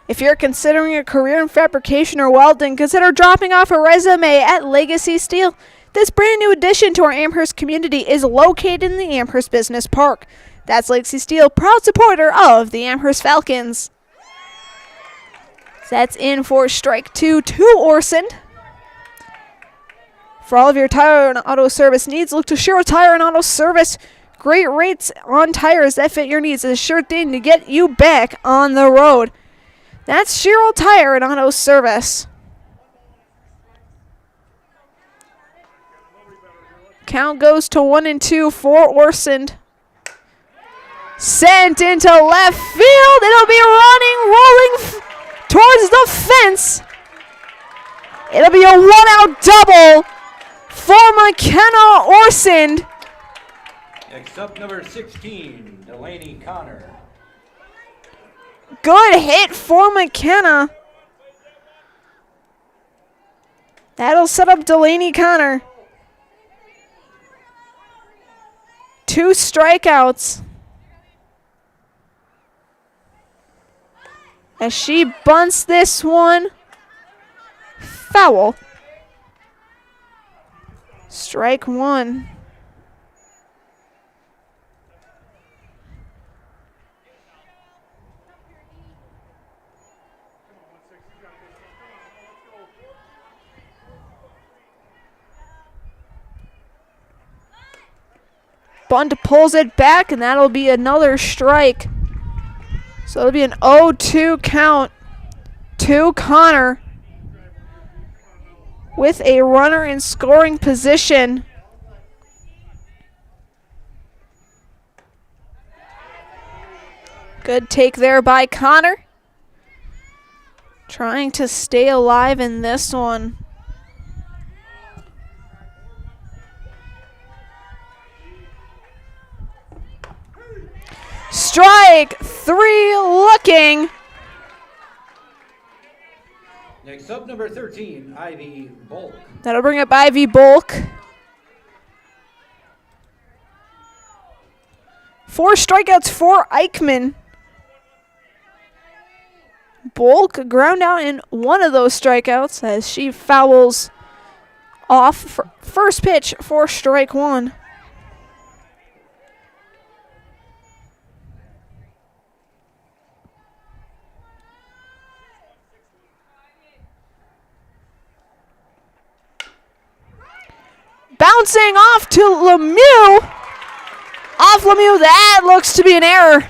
If you're considering a career in fabrication or welding, consider dropping off a resume at Legacy Steel. This brand new addition to our Amherst community is located in the Amherst Business Park. That's Legacy Steel, proud supporter of the Amherst Falcons. That's in for strike two to Orson. For all of your tire and auto service needs, look to Sherrill Tire and Auto Service. Great rates on tires that fit your needs is a sure thing to get you back on the road. That's Sherrill Tire and Auto Service. Count goes to 1-2 for Orson. Sent into left field. It'll be rolling towards the fence. It'll be a one-out double for McKenna Orson. Next up, number 16, Delaney Connor. Good hit for McKenna. That'll set up Delaney Connor. 2 strikeouts. As she bunts this one. Foul. Strike one. Bunt pulls it back, and that'll be another strike. So it'll be an 0-2 count to Connor with a runner in scoring position. Good take there by Connor. Trying to stay alive in this one. Strike 3 looking. Next up, number 13, Ivy Bulk. That'll bring up Ivy Bulk. 4 strikeouts for Eichmann. Bulk ground out in one of those strikeouts as she fouls off for first pitch for strike one. Bouncing off to Lemieux. Off Lemieux, that looks to be an error.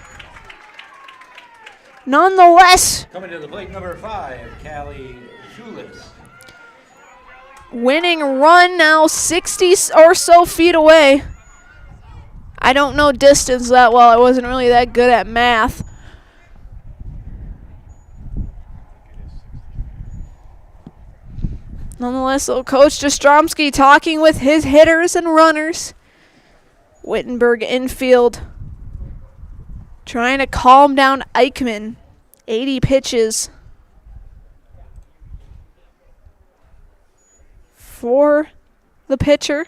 Nonetheless, Coming to the plate, number 5, Callie Schulis. Winning run now 60 or so feet away. I don't know distance that well. I wasn't really that good at math. Nonetheless, little Coach Jastrzomski talking with his hitters and runners. Wittenberg infield trying to calm down Eichmann. 80 pitches for the pitcher.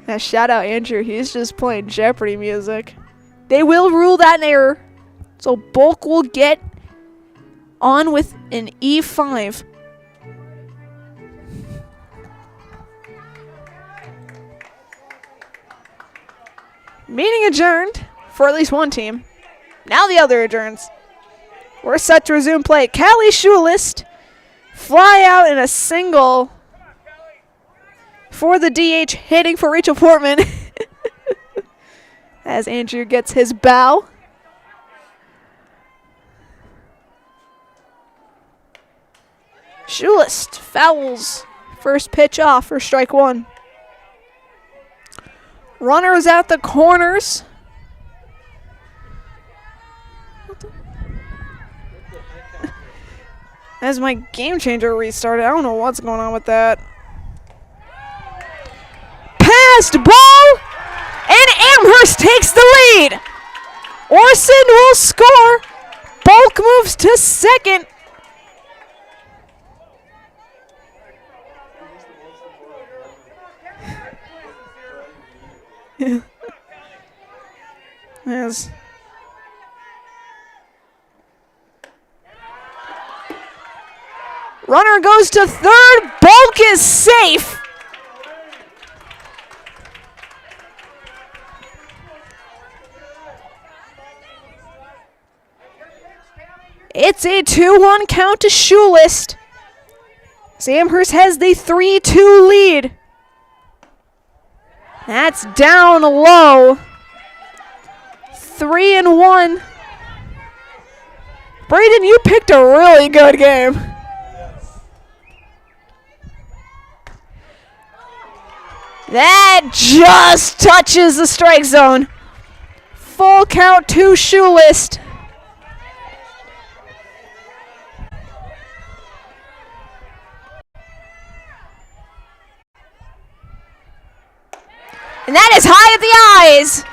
Now shout out Andrew, he's just playing Jeopardy music. They will rule that an error. So Bulk will get on with an E5. Meeting adjourned for at least one team. Now the other adjourns. We're set to resume play. Callie Schulist fly out in a single for the DH, hitting for Rachel Portman. As Andrew gets his bow. Schulist fouls first pitch off for strike one. Runners at the corners. As my game changer restarted, I don't know what's going on with that. Passed ball, and Amherst takes the lead. Orson will score. Bulk moves to second. Yes. Runner goes to third. Bulk is safe. It's a 2-1 count to Schulist. Amherst has the 3-2 lead. That's down low. 3-1. Brayden, you picked a really good game. That just touches the strike zone. Full count to Schulist. And that is high at the eyes.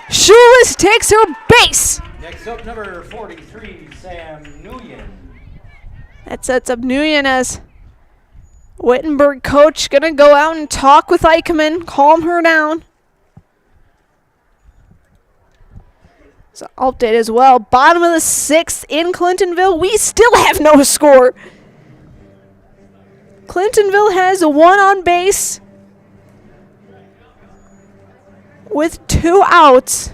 Schulist takes her base. Next up, number 43, Sam Nguyen. That sets up Nguyen as Wittenberg coach going to go out and talk with Eichmann, calm her down. So update as well. Bottom of the 6th in Clintonville. We still have no score. Clintonville has 1 on base with 2 outs.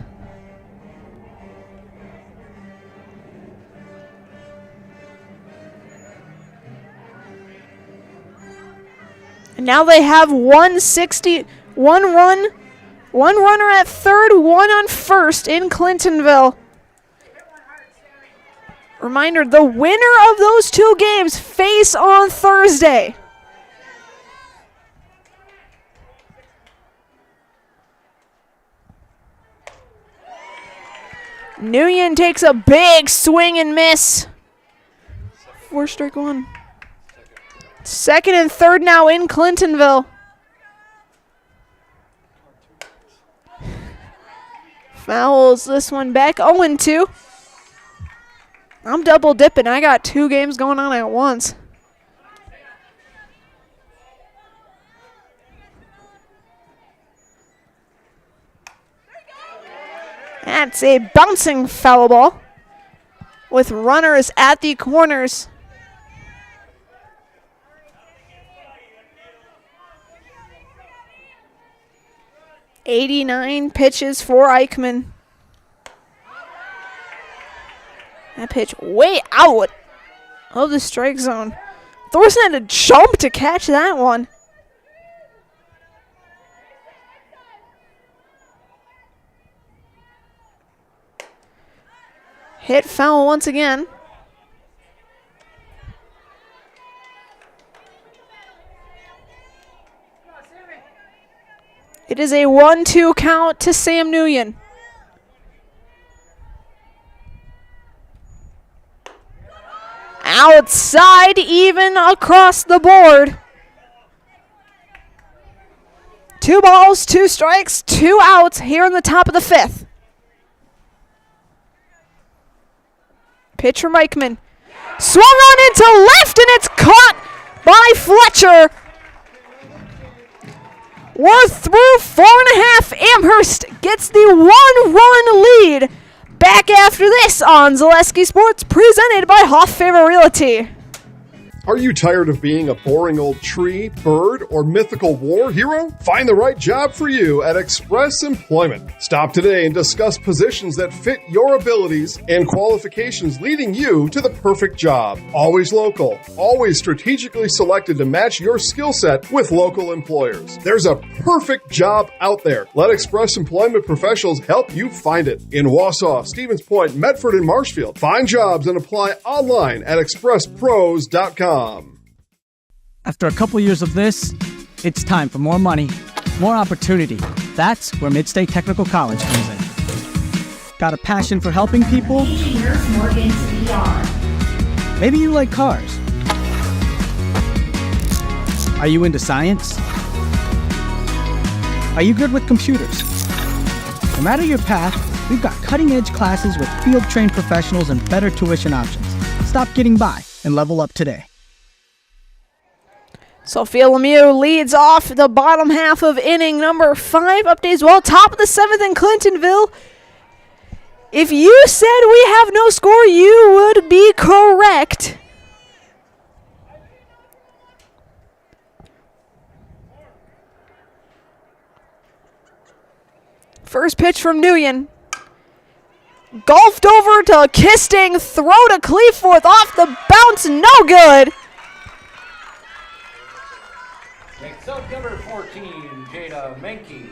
And now they have 160, 1 run, 1 runner at third, 1 on first in Clintonville. Reminder, the winner of those 2 games face on Thursday. Nguyen takes a big swing and miss. 4 strike 1. Second and third now in Clintonville. Fouls this one back. 0-2. I'm double dipping. I got 2 games going on at once. That's a bouncing foul ball with runners at the corners. "89 pitches for Eichmann. That pitch way out of the strike zone. Thorson had to jump to catch that one. Hit foul once again. It is a 1-2 count to Sam Nguyen. Outside, even across the board. 2 balls, 2 strikes, 2 outs here in the top of the 5th. Pitch from Eichmann. Swung on into left, and it's caught by Fletcher. We're through 4.5. Amherst gets the 1-run lead. Back after this on Zaleski Sports, presented by Hoff Favor Realty. Are you tired of being a boring old tree, bird, or mythical war hero? Find the right job for you at Express Employment. Stop today and discuss positions that fit your abilities and qualifications, leading you to the perfect job. Always local, always strategically selected to match your skill set with local employers. There's a perfect job out there. Let Express Employment professionals help you find it. In Wausau, Stevens Point, Medford, and Marshfield. Find jobs and apply online at expresspros.com. After a couple years of this, it's time for more money, more opportunity. That's where Midstate Technical College comes in. Got a passion for helping people? Maybe you like cars. Are you into science? Are you good with computers? No matter your path, we've got cutting-edge classes with field-trained professionals and better tuition options. Stop getting by and level up today. Sophia Lemieux leads off the bottom half of inning number 5. Updates well, top of the 7th in Clintonville. If you said we have no score, you would be correct. First pitch from Nguyen. Golfed over to Kisting, throw to Cleaforth, off the bounce, no good. Makes up number 14, Jada Menke.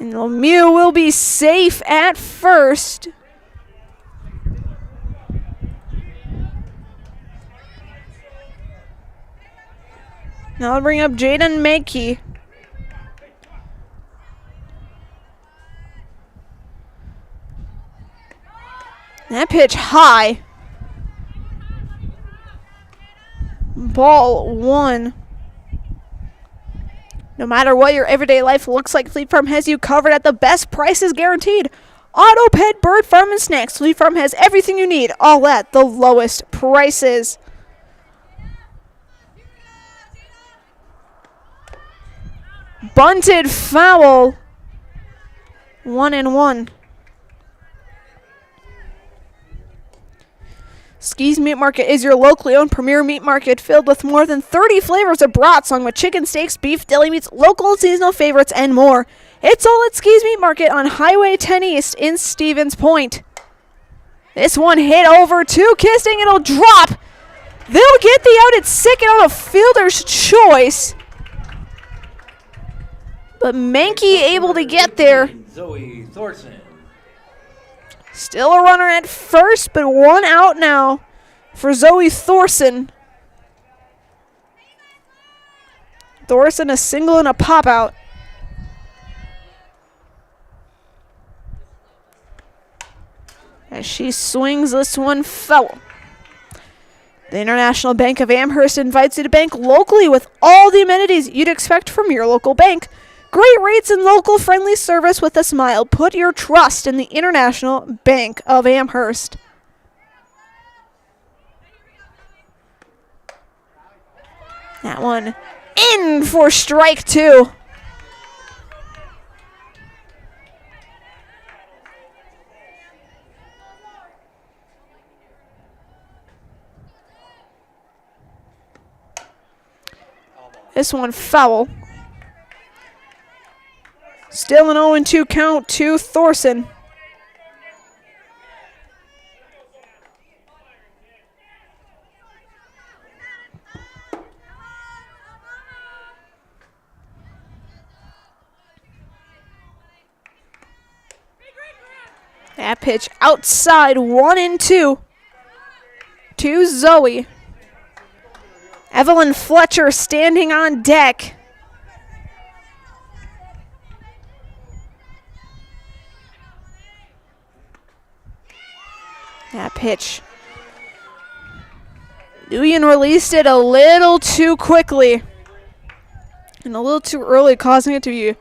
And Lemieux will be safe at first. Now I'll bring up Jaden Menke. That pitch high. Ball 1. No matter what your everyday life looks like, Fleet Farm has you covered at the best prices guaranteed. Auto, pet, bird, farm, and snacks. Fleet Farm has everything you need, all at the lowest prices. Bunted foul. 1-1. Ski's Meat Market is your locally owned premier meat market filled with more than 30 flavors of brats along with chicken, steaks, beef, deli meats, local and seasonal favorites, and more. It's all at Ski's Meat Market on Highway 10 East in Stevens Point. This one hit over to Kisting. It'll drop. They'll get the out. It's second on a fielder's choice. But Menke able to get there. Zoe Thorson. Still a runner at first, but 1 out now for Zoe Thorson. Thorson a single and a pop out. As she swings this one foul. The International Bank of Amherst invites you to bank locally with all the amenities you'd expect from your local bank. Great rates and local friendly service with a smile. Put your trust in the International Bank of Amherst. That one in for strike 2. This one foul. Still an 0-2 count to Thorson. That pitch outside, 1-2 to Zoe. Evelyn Fletcher standing on deck. That pitch. Nguyen released it a little too quickly and a little too early, causing it to be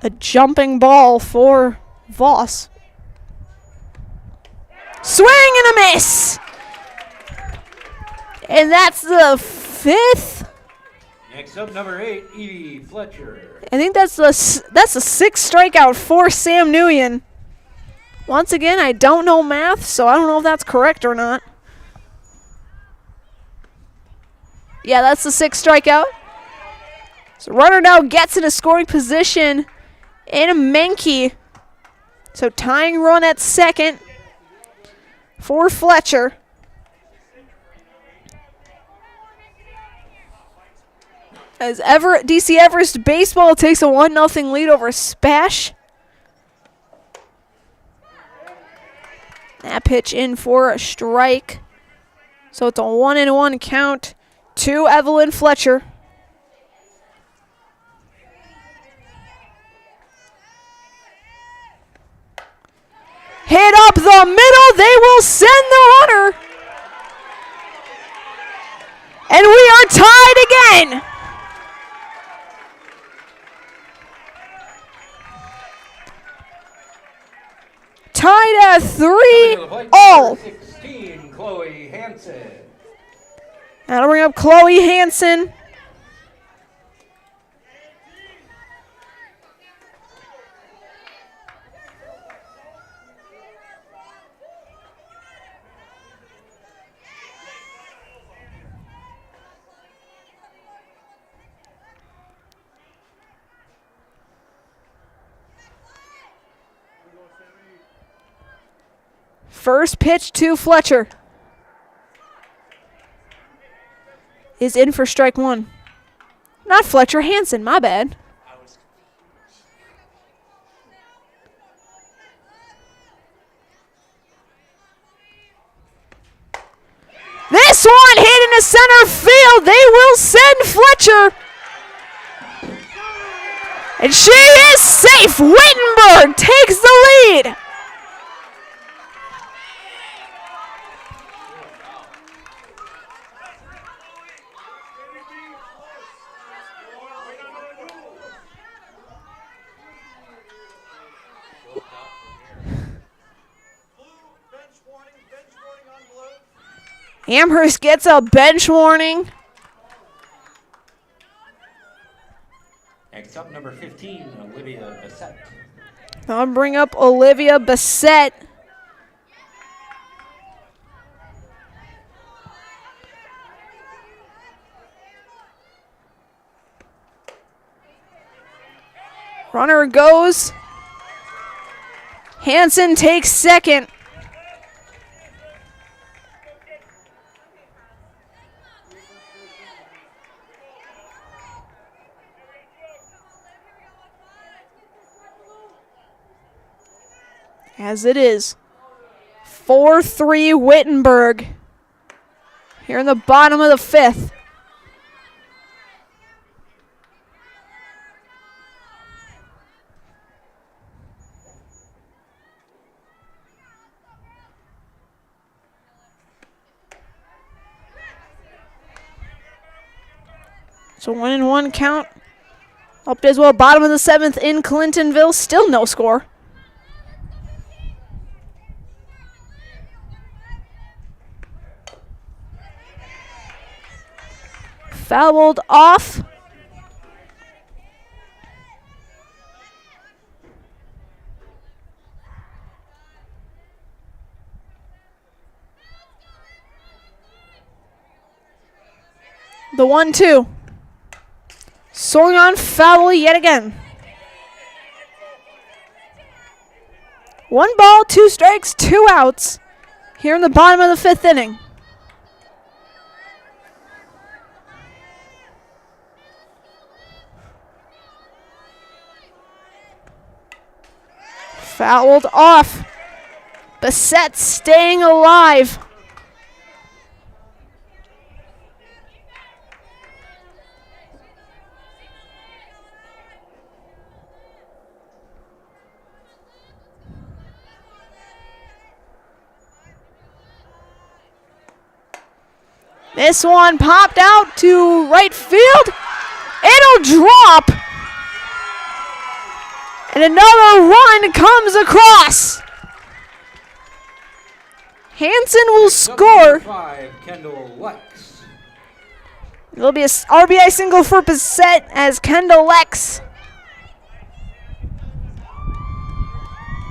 a jumping ball for Voss. Swing and a miss! And that's the 5th. Next up, number 8, Evie Fletcher. I think that's the 6th strikeout for Sam Nguyen. Once again, I don't know math, so I don't know if that's correct or not. Yeah, that's the 6th strikeout. So runner now gets in a scoring position in a Menke. So tying run at second for Fletcher. As DC Everest baseball takes a 1-0 lead over Spash. That pitch in for a strike. So it's a 1-1 count to Evelyn Fletcher. Hit up the middle. They will send the runner. And we are tied again. Tied at 3-all. 16, Chloe Hansen. That'll bring up Chloe Hansen. First pitch to Fletcher is in for strike one. Not Fletcher, Hansen, my bad. This one hit into center field. They will send Fletcher. And she is safe. Wittenberg takes the lead. Amherst gets a bench warning. Next up, number 15, Olivia Bassett. I'll bring up Olivia Bassett. Runner goes. Hansen takes second. As it is, 4-3 Wittenberg here in the bottom of the 5th. So 1-1 count. Up as well, bottom of the 7th in Clintonville, still no score. Fouled off. The 1-2. Swung on foul yet again. 1 ball, 2 strikes, 2 outs here in the bottom of the 5th inning. Fouled off. Bassett staying alive. This one popped out to right field. It'll drop. And another run comes across. Hansen will score. It'll be a RBI single for Bassett as Kendall Lex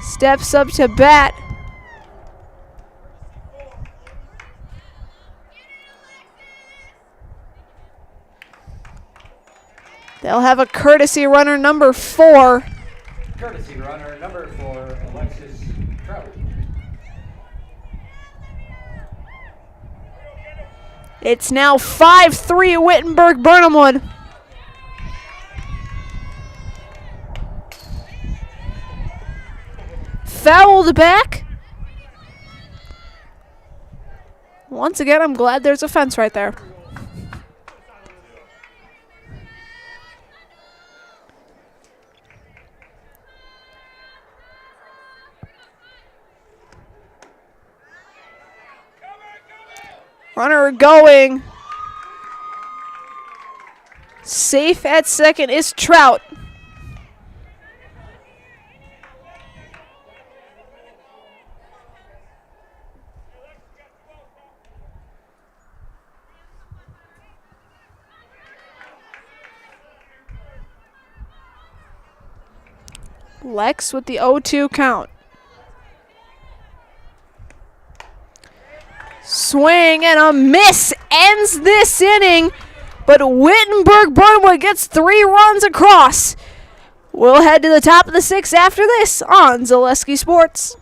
steps up to bat. They'll have a courtesy runner number 4. Courtesy runner number 4, Alexis Trout. It's now 5-3 Wittenberg-Birnamwood. Fouled back. Once again, I'm glad there's a fence right there. Runner going. Safe at second is Trout. Lex with the 0-2 count. Swing and a miss ends this inning, but Wittenberg-Birnamwood gets 3 runs across. We'll head to the top of the 6th after this on Zaleski Sports.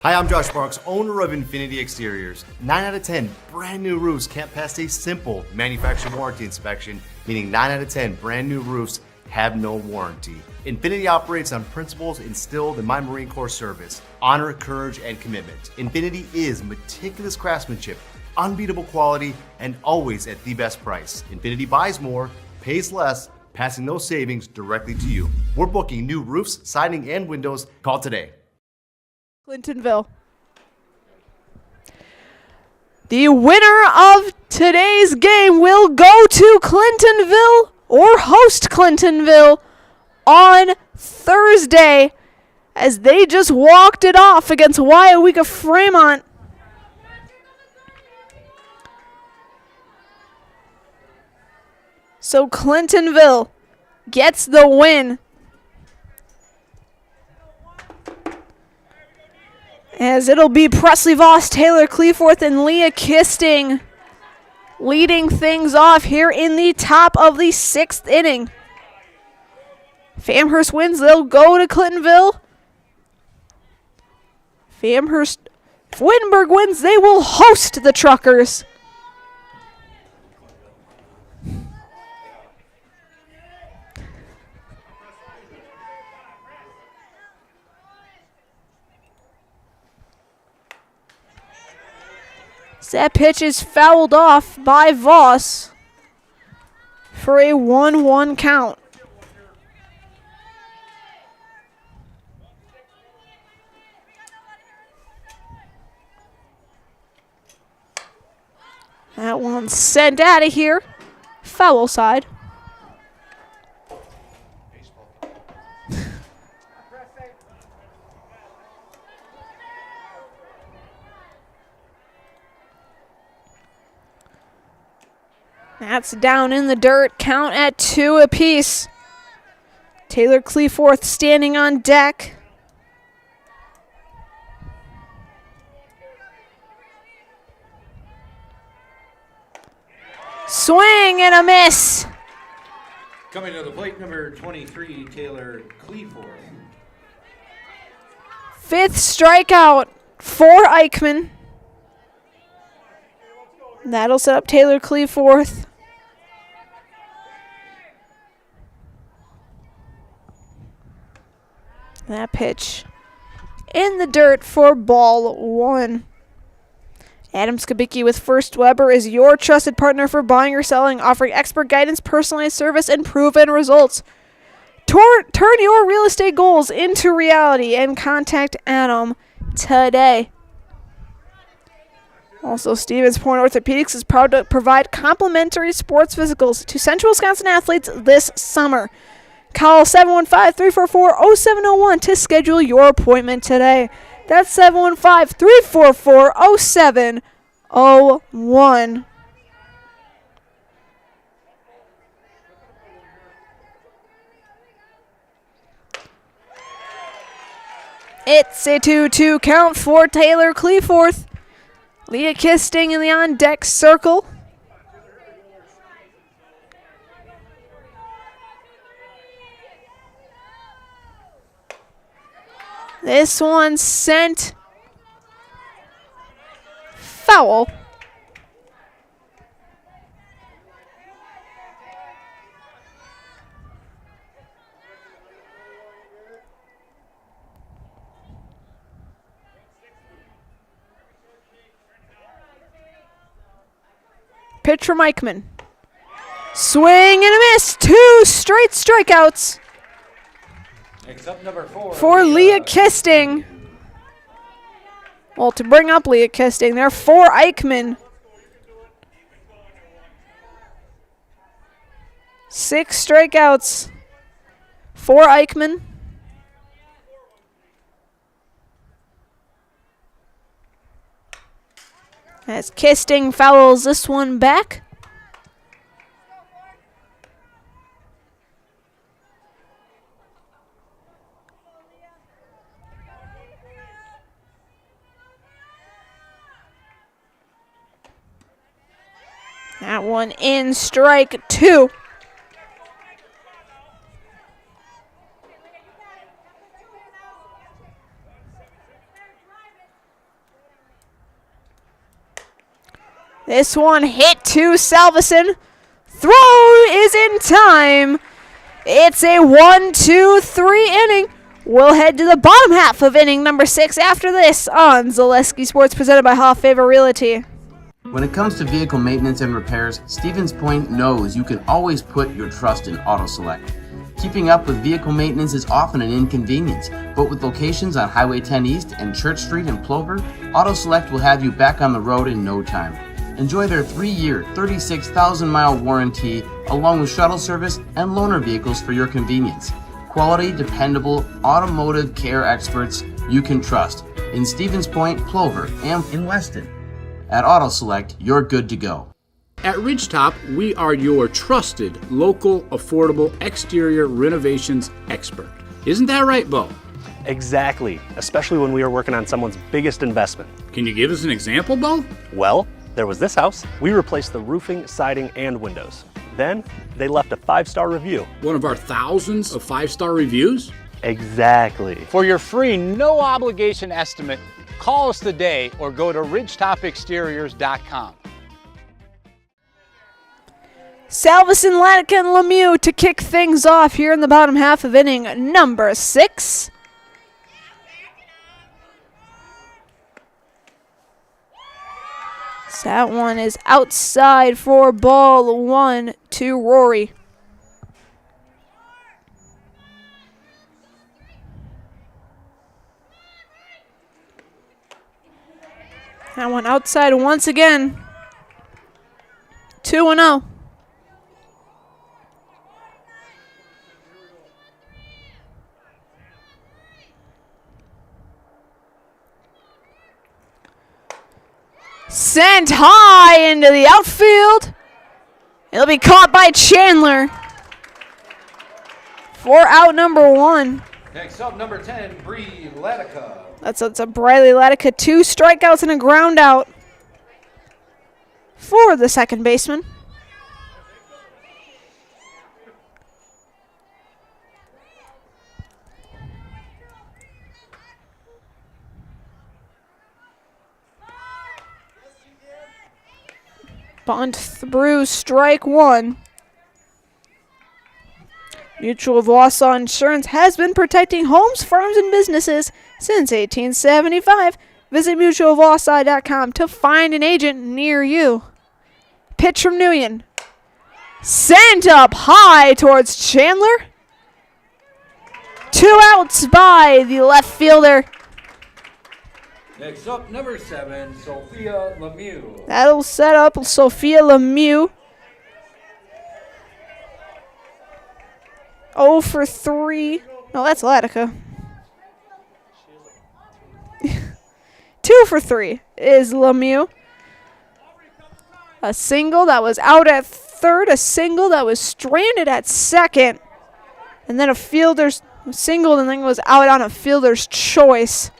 Hi, I'm Josh Marks, owner of Infinity Exteriors. 9 out of 10 brand new roofs can't pass a simple manufacturer warranty inspection, meaning 9 out of 10 brand new roofs have no warranty. Infinity operates on principles instilled in my Marine Corps service: honor, courage, and commitment. Infinity is meticulous craftsmanship, unbeatable quality, and always at the best price. Infinity buys more, pays less, passing those savings directly to you. We're booking new roofs, siding, and windows. Call today. Clintonville. The winner of today's game will go to Clintonville or host Clintonville on Thursday, as they just walked it off against WIAA Fremont. So Clintonville gets the win, as it'll be Presley Voss, Taylor Cleaforth, and Leah Kisting leading things off here in the top of the 6th inning. If Amherst wins, they'll go to Clintonville. If Wittenberg wins, they will host the Truckers. That pitch is fouled off by Voss for a 1-1 count. That one's sent out of here. Foul side. That's down in the dirt. Count at 2 apiece. Taylor Cleforth standing on deck. Swing and a miss. Coming to the plate, number 23, Taylor Cleforth. 5th strikeout for Eichmann. That'll set up Taylor Cleforth. That pitch in the dirt for ball 1. Adam Skibicki with First Weber is your trusted partner for buying or selling, offering expert guidance, personalized service, and proven results. Turn your real estate goals into reality and contact Adam today. Also, Stevens Point Orthopedics is proud to provide complimentary sports physicals to Central Wisconsin athletes this summer. Call 715-344-0701 to schedule your appointment today. That's 715-344-0701. It's a 2-2 count for Taylor Cleforth. Leah Kisting in the on-deck circle. This one sent foul. Pitch from Eichmann. Swing and a miss. 2 straight strikeouts. Next up, number 4. For Leah Kisting. Well, to bring up Leah Kisting, there for Eichmann. 6 strikeouts for Eichmann. As Kisting fouls this one back. That one in, strike 2. This one hit to Salveson. Throw is in time. It's a 1-2-3 inning. We'll head to the bottom half of inning number 6 after this on Zaleski Sports, presented by Hoff Favor Realty. When it comes to vehicle maintenance and repairs, Stevens Point knows you can always put your trust in Auto Select. Keeping up with vehicle maintenance is often an inconvenience, but with locations on Highway 10 East and Church Street in Plover, Auto Select will have you back on the road in no time. Enjoy their 3-year, 36,000-mile warranty, along with shuttle service and loaner vehicles for your convenience. Quality, dependable, automotive care experts you can trust in Stevens Point, Plover, and in Weston. At Auto Select, you're good to go. At Ridgetop, we are your trusted, local, affordable exterior renovations expert. Isn't that right, Bo? Exactly, especially when we are working on someone's biggest investment. Can you give us an example, Bo? Well, there was this house. We replaced the roofing, siding, and windows. Then they left a 5-star review. One of our thousands of 5-star reviews? Exactly. For your free, no obligation estimate, call us today or go to ridgetopexteriors.com. Salveson, Latica, and Lemieux to kick things off here in the bottom half of inning number 6. So that one is outside for ball 1 to Rory. That one outside once again. 2-0. Sent high into the outfield. It'll be caught by Chandler for out number 1. Next up, number 10, Bree Latica. That's a Briley Latica. 2 strikeouts and a ground out for the second baseman. Bunt through strike 1. Mutual of Wausau Insurance has been protecting homes, farms, and businesses since 1875. Visit mutualofwausau.com to find an agent near you. Pitch from Nguyen. Sent up high towards Chandler. 2 outs by the left fielder. Next up, number 7, Sophia Lemieux. That'll set up Sophia Lemieux. 0 for 3. No, that's Latica. 2 for 3 is Lemieux. A single that was out at third, a single that was stranded at second, and then a fielder's single and then was out on a fielder's choice.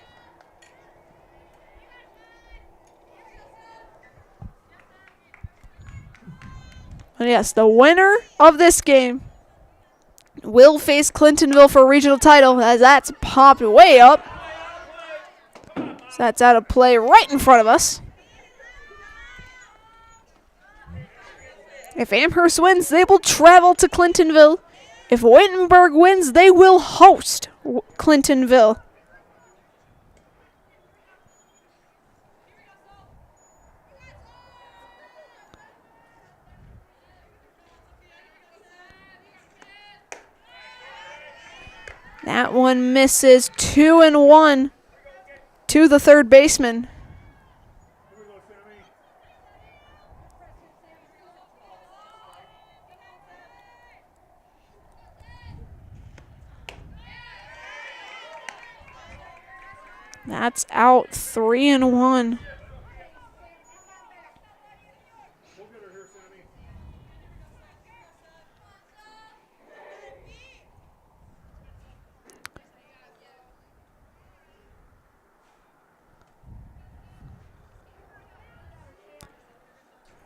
And yes, the winner of this game will face Clintonville for a regional title, as that's popped way up. So that's out of play right in front of us. If Amherst wins, they will travel to Clintonville. If Wittenberg wins, they will host Clintonville. That one misses. 2-1 to the third baseman. That's out. 3-1.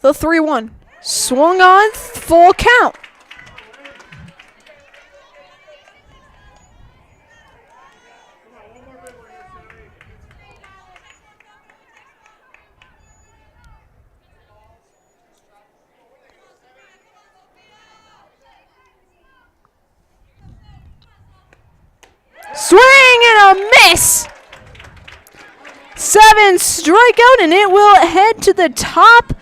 The 3-1. Swung on, full count. Swing and a miss. 7 strikeout, and it will head to the top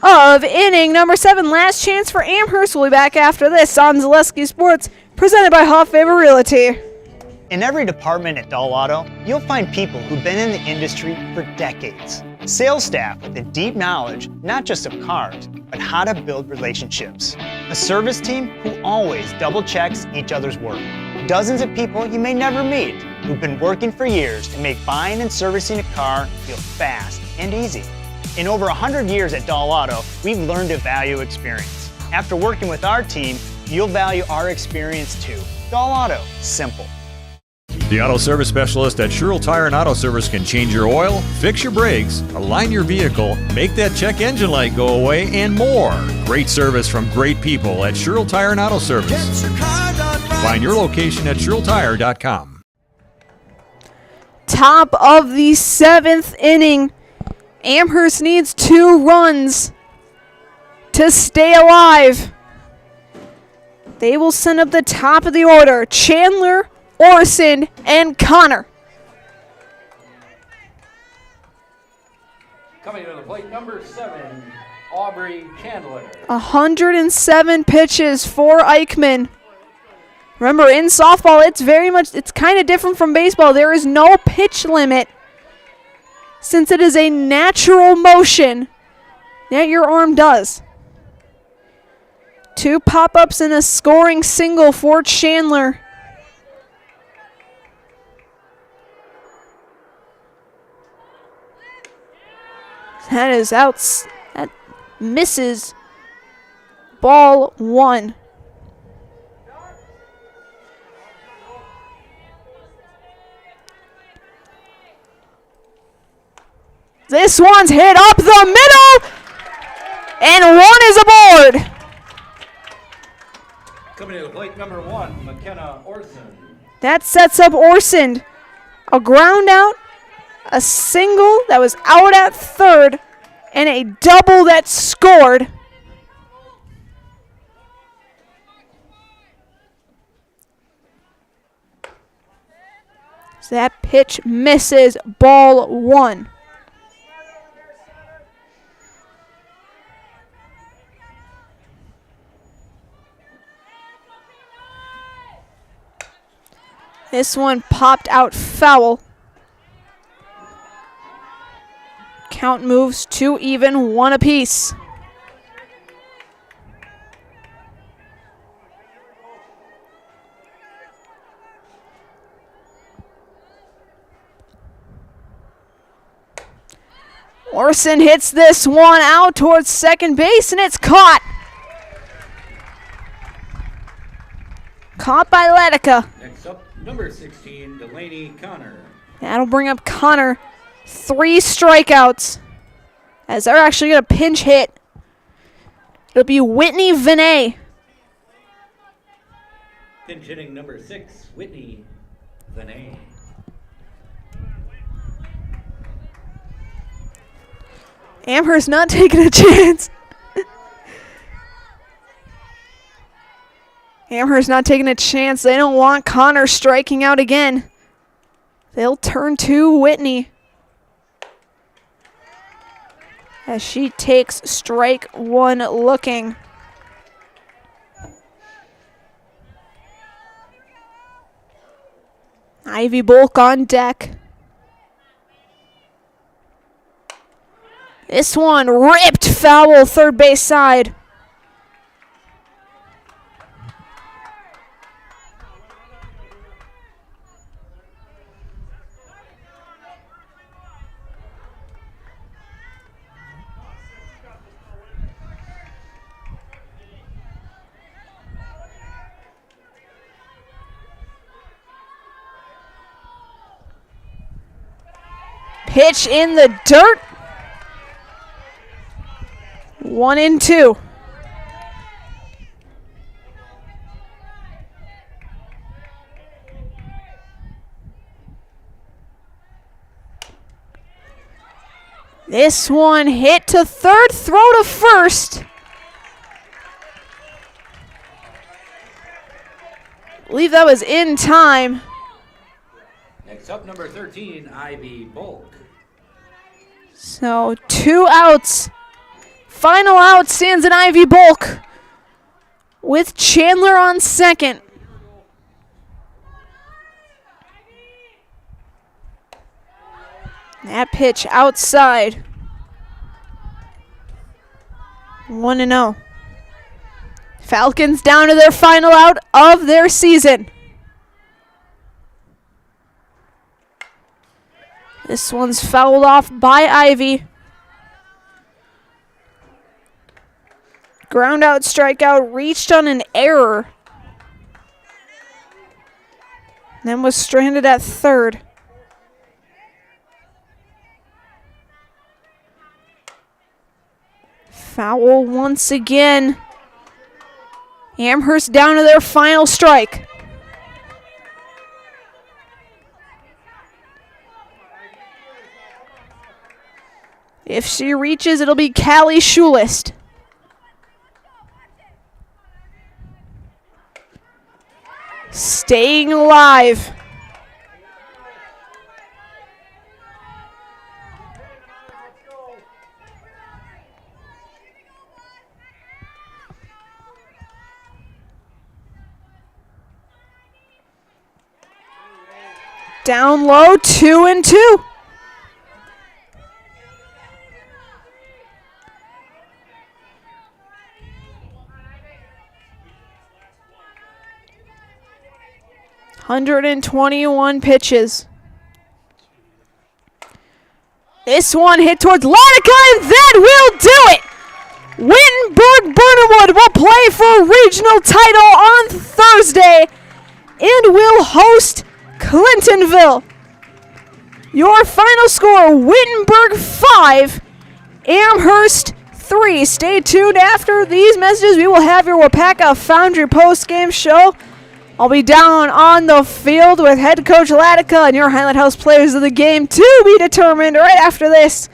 of inning number 7. Last chance for Amherst. We'll be back after this on Zaleski Sports, presented by Huff Favor Realty. In every department at Dull Auto, you'll find people who've been in the industry for decades. Sales staff with a deep knowledge, not just of cars, but how to build relationships. A service team who always double checks each other's work. Dozens of people you may never meet who've been working for years to make buying and servicing a car feel fast and easy. In over 100 years at Dull Auto, we've learned to value experience. After working with our team, you'll value our experience too. Dull Auto, simple. The auto service specialist at Sherrill Tire and Auto Service can change your oil, fix your brakes, align your vehicle, make that check engine light go away, and more. Great service from great people at Sherrill Tire and Auto Service. Find your location at SherrillTire.com. Top of the 7th inning. Amherst needs 2 runs to stay alive. They will send up the top of the order. Chandler, Orson, and Connor. Coming to the plate, number 7, Aubrey Chandler. 107 pitches for Eichmann. Remember, in softball, it's kind of different from baseball. There is no pitch limit, since it is a natural motion that your arm does. 2 pop-ups and a scoring single for Chandler. That is out. That misses. Ball 1. This one's hit up the middle, and 1 is aboard. Coming to the plate, number 1, McKenna Orson. That sets up Orson. A ground out, a single that was out at third, and a double that scored. So that pitch misses, ball 1. This one popped out foul. Count moves to even, 1 apiece. Orson hits this one out towards second base, and it's caught. Caught by Letica. Next up, number 16, Delaney Connor. That'll bring up Connor. 3 strikeouts, as they're actually going to pinch hit. It'll be Whitney Vinay. Pinch hitting number 6, Whitney Vinay. Amherst not taking a chance. Amherst not taking a chance. They don't want Connor striking out again. They'll turn to Whitney, as she takes strike 1 looking. Ivy Bulk on deck. This one ripped foul third base side. Pitch in the dirt. 1-2. This one hit to third, throw to first. I believe that was in time. Next up, number 13, Ivy Bulk. So 2 outs. Final out stands in Ivy Bulk with Chandler on second. That pitch outside. 1-0. Falcons down to their final out of their season. This one's fouled off by Ivy. Ground out, strikeout, reached on an error. Then was stranded at third. Foul once again. Amherst down to their final strike. If she reaches, it'll be Callie Schulist. Staying alive. Down low, 2-2. $121 pitches. This one hit towards Lonica, and that will do it. Wittenberg-Birnamwood will play for regional title on Thursday and will host Clintonville. Your final score, Wittenberg 5, Amherst 3. Stay tuned after these messages. We will have your WIAA Foundry post-game show. I'll be down on the field with head coach Latica and your Highland House players of the game to be determined right after this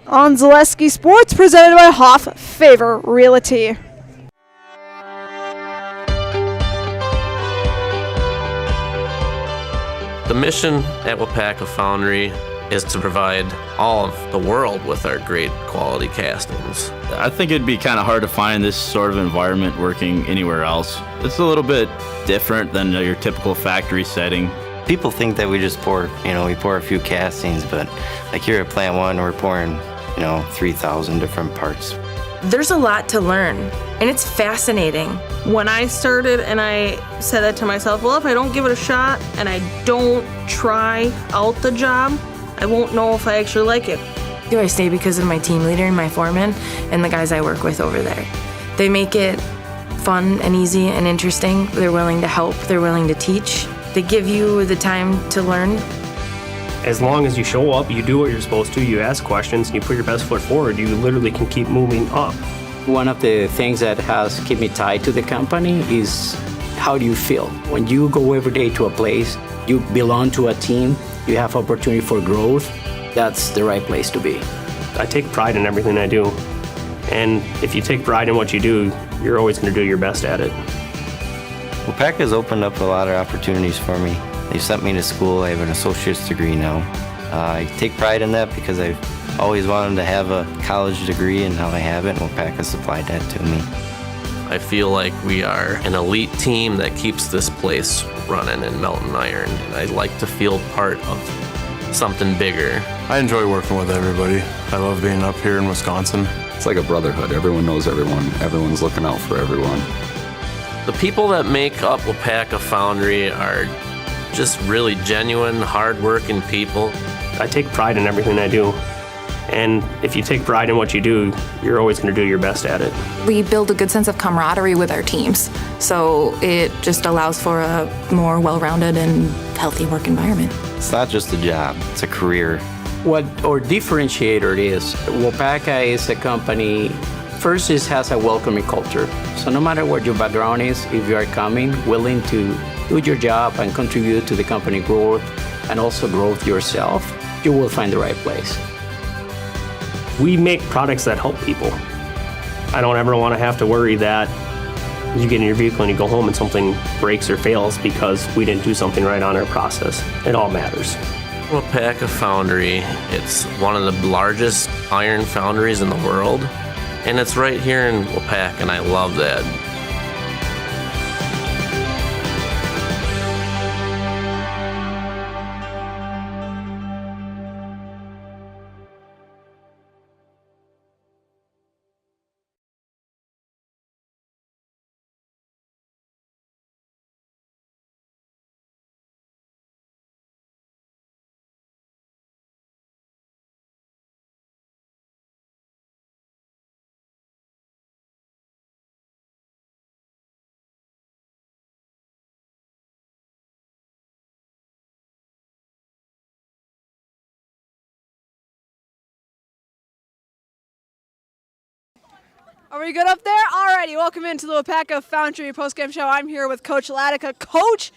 on Zaleski Sports, presented by Hoff Favor Realty. The mission at WIAA Foundry is to provide all of the world with our great quality castings. I think it'd be kind of hard to find this sort of environment working anywhere else. It's a little bit different than your typical factory setting. People think that we just pour, we pour a few castings, but like here at Plant 1, we're pouring, 3,000 different parts. There's a lot to learn, and it's fascinating. When I started and I said that to myself, well, if I don't give it a shot and I don't try out the job, I won't know if I actually like it. I stay because of my team leader and my foreman and the guys I work with over there. They make it fun and easy and interesting. They're willing to help. They're willing to teach. They give you the time to learn. As long as you show up, you do what you're supposed to, you ask questions, and you put your best foot forward, you literally can keep moving up. One of the things that has kept me tied to the company is how do you feel? When you go every day to a place, you belong to a team, you have opportunity for growth, that's the right place to be. I take pride in everything I do. And if you take pride in what you do, you're always going to do your best at it. WIAA has opened up a lot of opportunities for me. They've sent me to school. I have an associate's degree now. I take pride in that because I've always wanted to have a college degree, and now I have it, and WIAA has supplied that to me. I feel like we are an elite team that keeps this place running in Melton Iron, and I like to feel part of something bigger. I enjoy working with everybody. I love being up here in Wisconsin. It's like a brotherhood. Everyone knows everyone. Everyone's looking out for everyone. The people that make up WIAA Foundry are just really genuine, hard-working people. I take pride in everything I do. And if you take pride in what you do, you're always going to do your best at it. We build a good sense of camaraderie with our teams, so it just allows for a more well-rounded and healthy work environment. It's not just a job, it's a career. What our differentiator is, WIAA is a company, first it has a welcoming culture. So no matter what your background is, if you are coming, willing to do your job and contribute to the company growth and also growth yourself, you will find the right place. We make products that help people. I don't ever want to have to worry that you get in your vehicle and you go home and something breaks or fails because we didn't do something right on our process. It all matters. WIAA Foundry, it's one of the largest iron foundries in the world, and it's right here in WIAA, and I love that. Are we good up there? Alrighty, welcome into the WIAA Foundry postgame show. I'm here with Coach Latica. Coach,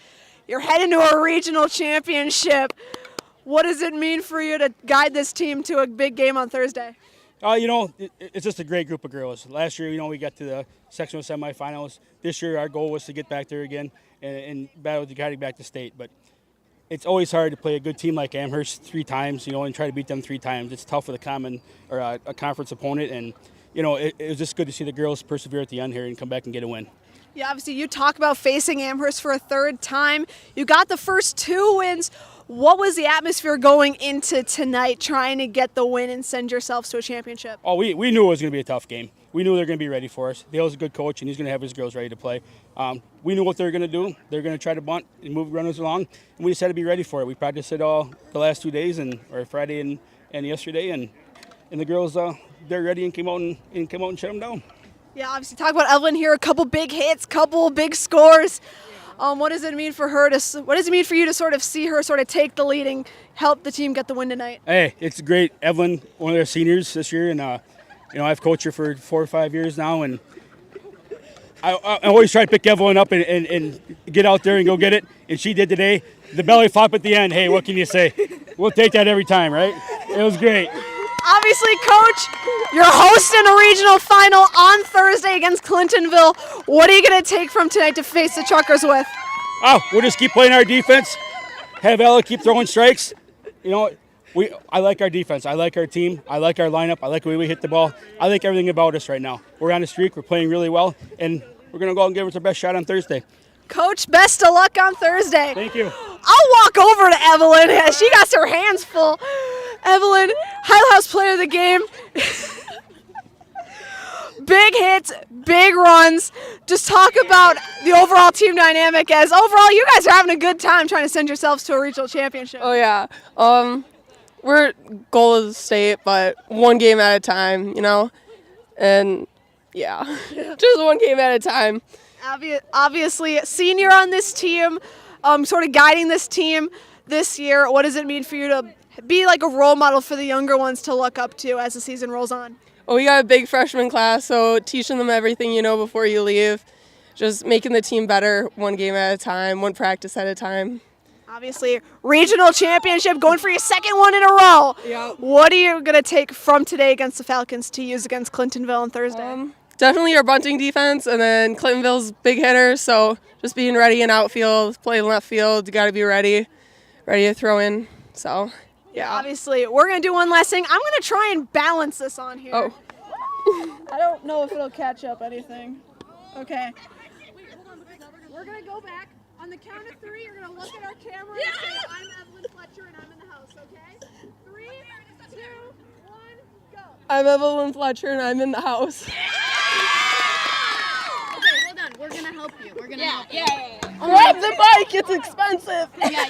you're heading to a regional championship. What does it mean for you to guide this team to a big game on Thursday? It's just a great group of girls. Last year, we got to the sectional semifinals. This year, our goal was to get back there again and battle to getting back to state. But it's always hard to play a good team like Amherst 3 times, and try to beat them 3 times. It's tough with a conference opponent, and it was just good to see the girls persevere at the end here and come back and get a win. Yeah, obviously you talk about facing Amherst for a 3rd time. You got the first 2 wins. What was the atmosphere going into tonight trying to get the win and send yourselves to a championship? Oh, we knew it was going to be a tough game. We knew they were going to be ready for us. Dale's a good coach, and he's going to have his girls ready to play. We knew what they were going to do. They're going to try to bunt and move runners along, and we just had to be ready for it. We practiced it all the last 2 days, or Friday and yesterday, and the girls they're ready and came out and shut them down. Yeah, obviously talk about Evelyn here. A couple big hits, couple big scores. What does it mean for her to? What does it mean for you to sort of see her sort of take the lead and help the team get the win tonight? Hey, it's great. Evelyn, one of their seniors this year, and I've coached her for 4 or 5 years now, and I always try to pick Evelyn up and get out there and go get it, and she did today. The belly flop at the end. Hey, what can you say? We'll take that every time, right? It was great. Obviously, Coach, you're hosting a regional final on Thursday against Clintonville. What are you going to take from tonight to face the Truckers with? Oh, we'll just keep playing our defense. Have Ella keep throwing strikes. I like our defense. I like our team. I like our lineup. I like the way we hit the ball. I like everything about us right now. We're on a streak. We're playing really well, and we're going to go out and give us our best shot on Thursday. Coach, best of luck on Thursday. Thank you. I'll walk over to Evelyn. She got her hands full. Evelyn, Highland House player of the game. Big hits, big runs. Just talk about the overall team dynamic as overall you guys are having a good time trying to send yourselves to a regional championship. Oh, yeah. We're goal of the state, but one game at a time, and yeah, just one game at a time. Obviously, senior on this team, sort of guiding this team this year. What does it mean for you to be like a role model for the younger ones to look up to as the season rolls on? Well, we got a big freshman class, so teaching them everything you know before you leave, just making the team better one game at a time, one practice at a time. Obviously, regional championship, going for your second one in a row. Yep. What are you going to take from today against the Falcons to use against Clintonville on Thursday? Definitely our bunting defense, and then Clintonville's big hitters, so just being ready in outfield, playing left field, you got to be ready to throw in, so yeah. Obviously, we're going to do one last thing. I'm going to try and balance this on here. Oh. I don't know if it'll catch up anything. Okay. We're going to go back. On the count of 3, you're going to look at our camera and say, I'm Evelyn Fletcher and I'm in the house, okay? 3, 2, 1, go. I'm Evelyn Fletcher and I'm in the house. Okay, hold on. We're going to help you. We're going to help you. Grab the mic, it's expensive. Yeah.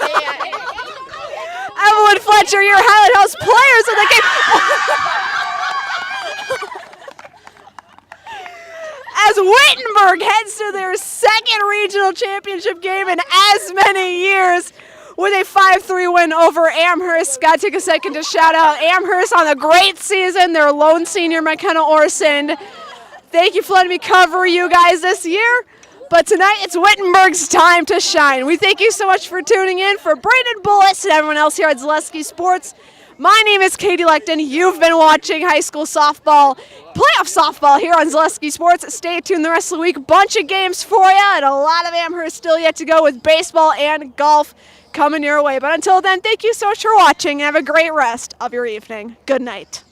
Evelyn Fletcher, your Highland House players of the game. As Wittenberg heads to their second regional championship game in as many years with a 5-3 win over Amherst. Got to take a second to shout out Amherst on a great season, their lone senior, McKenna Orson. Thank you for letting me cover you guys this year. But tonight, it's Wittenberg's time to shine. We thank you so much for tuning in. For Braden Bullis and everyone else here at Zaleski Sports, my name is Katie Lecton. You've been watching high school softball, playoff softball here on Zaleski Sports. Stay tuned the rest of the week. Bunch of games for you and a lot of Amherst still yet to go with baseball and golf coming your way. But until then, thank you so much for watching and have a great rest of your evening. Good night.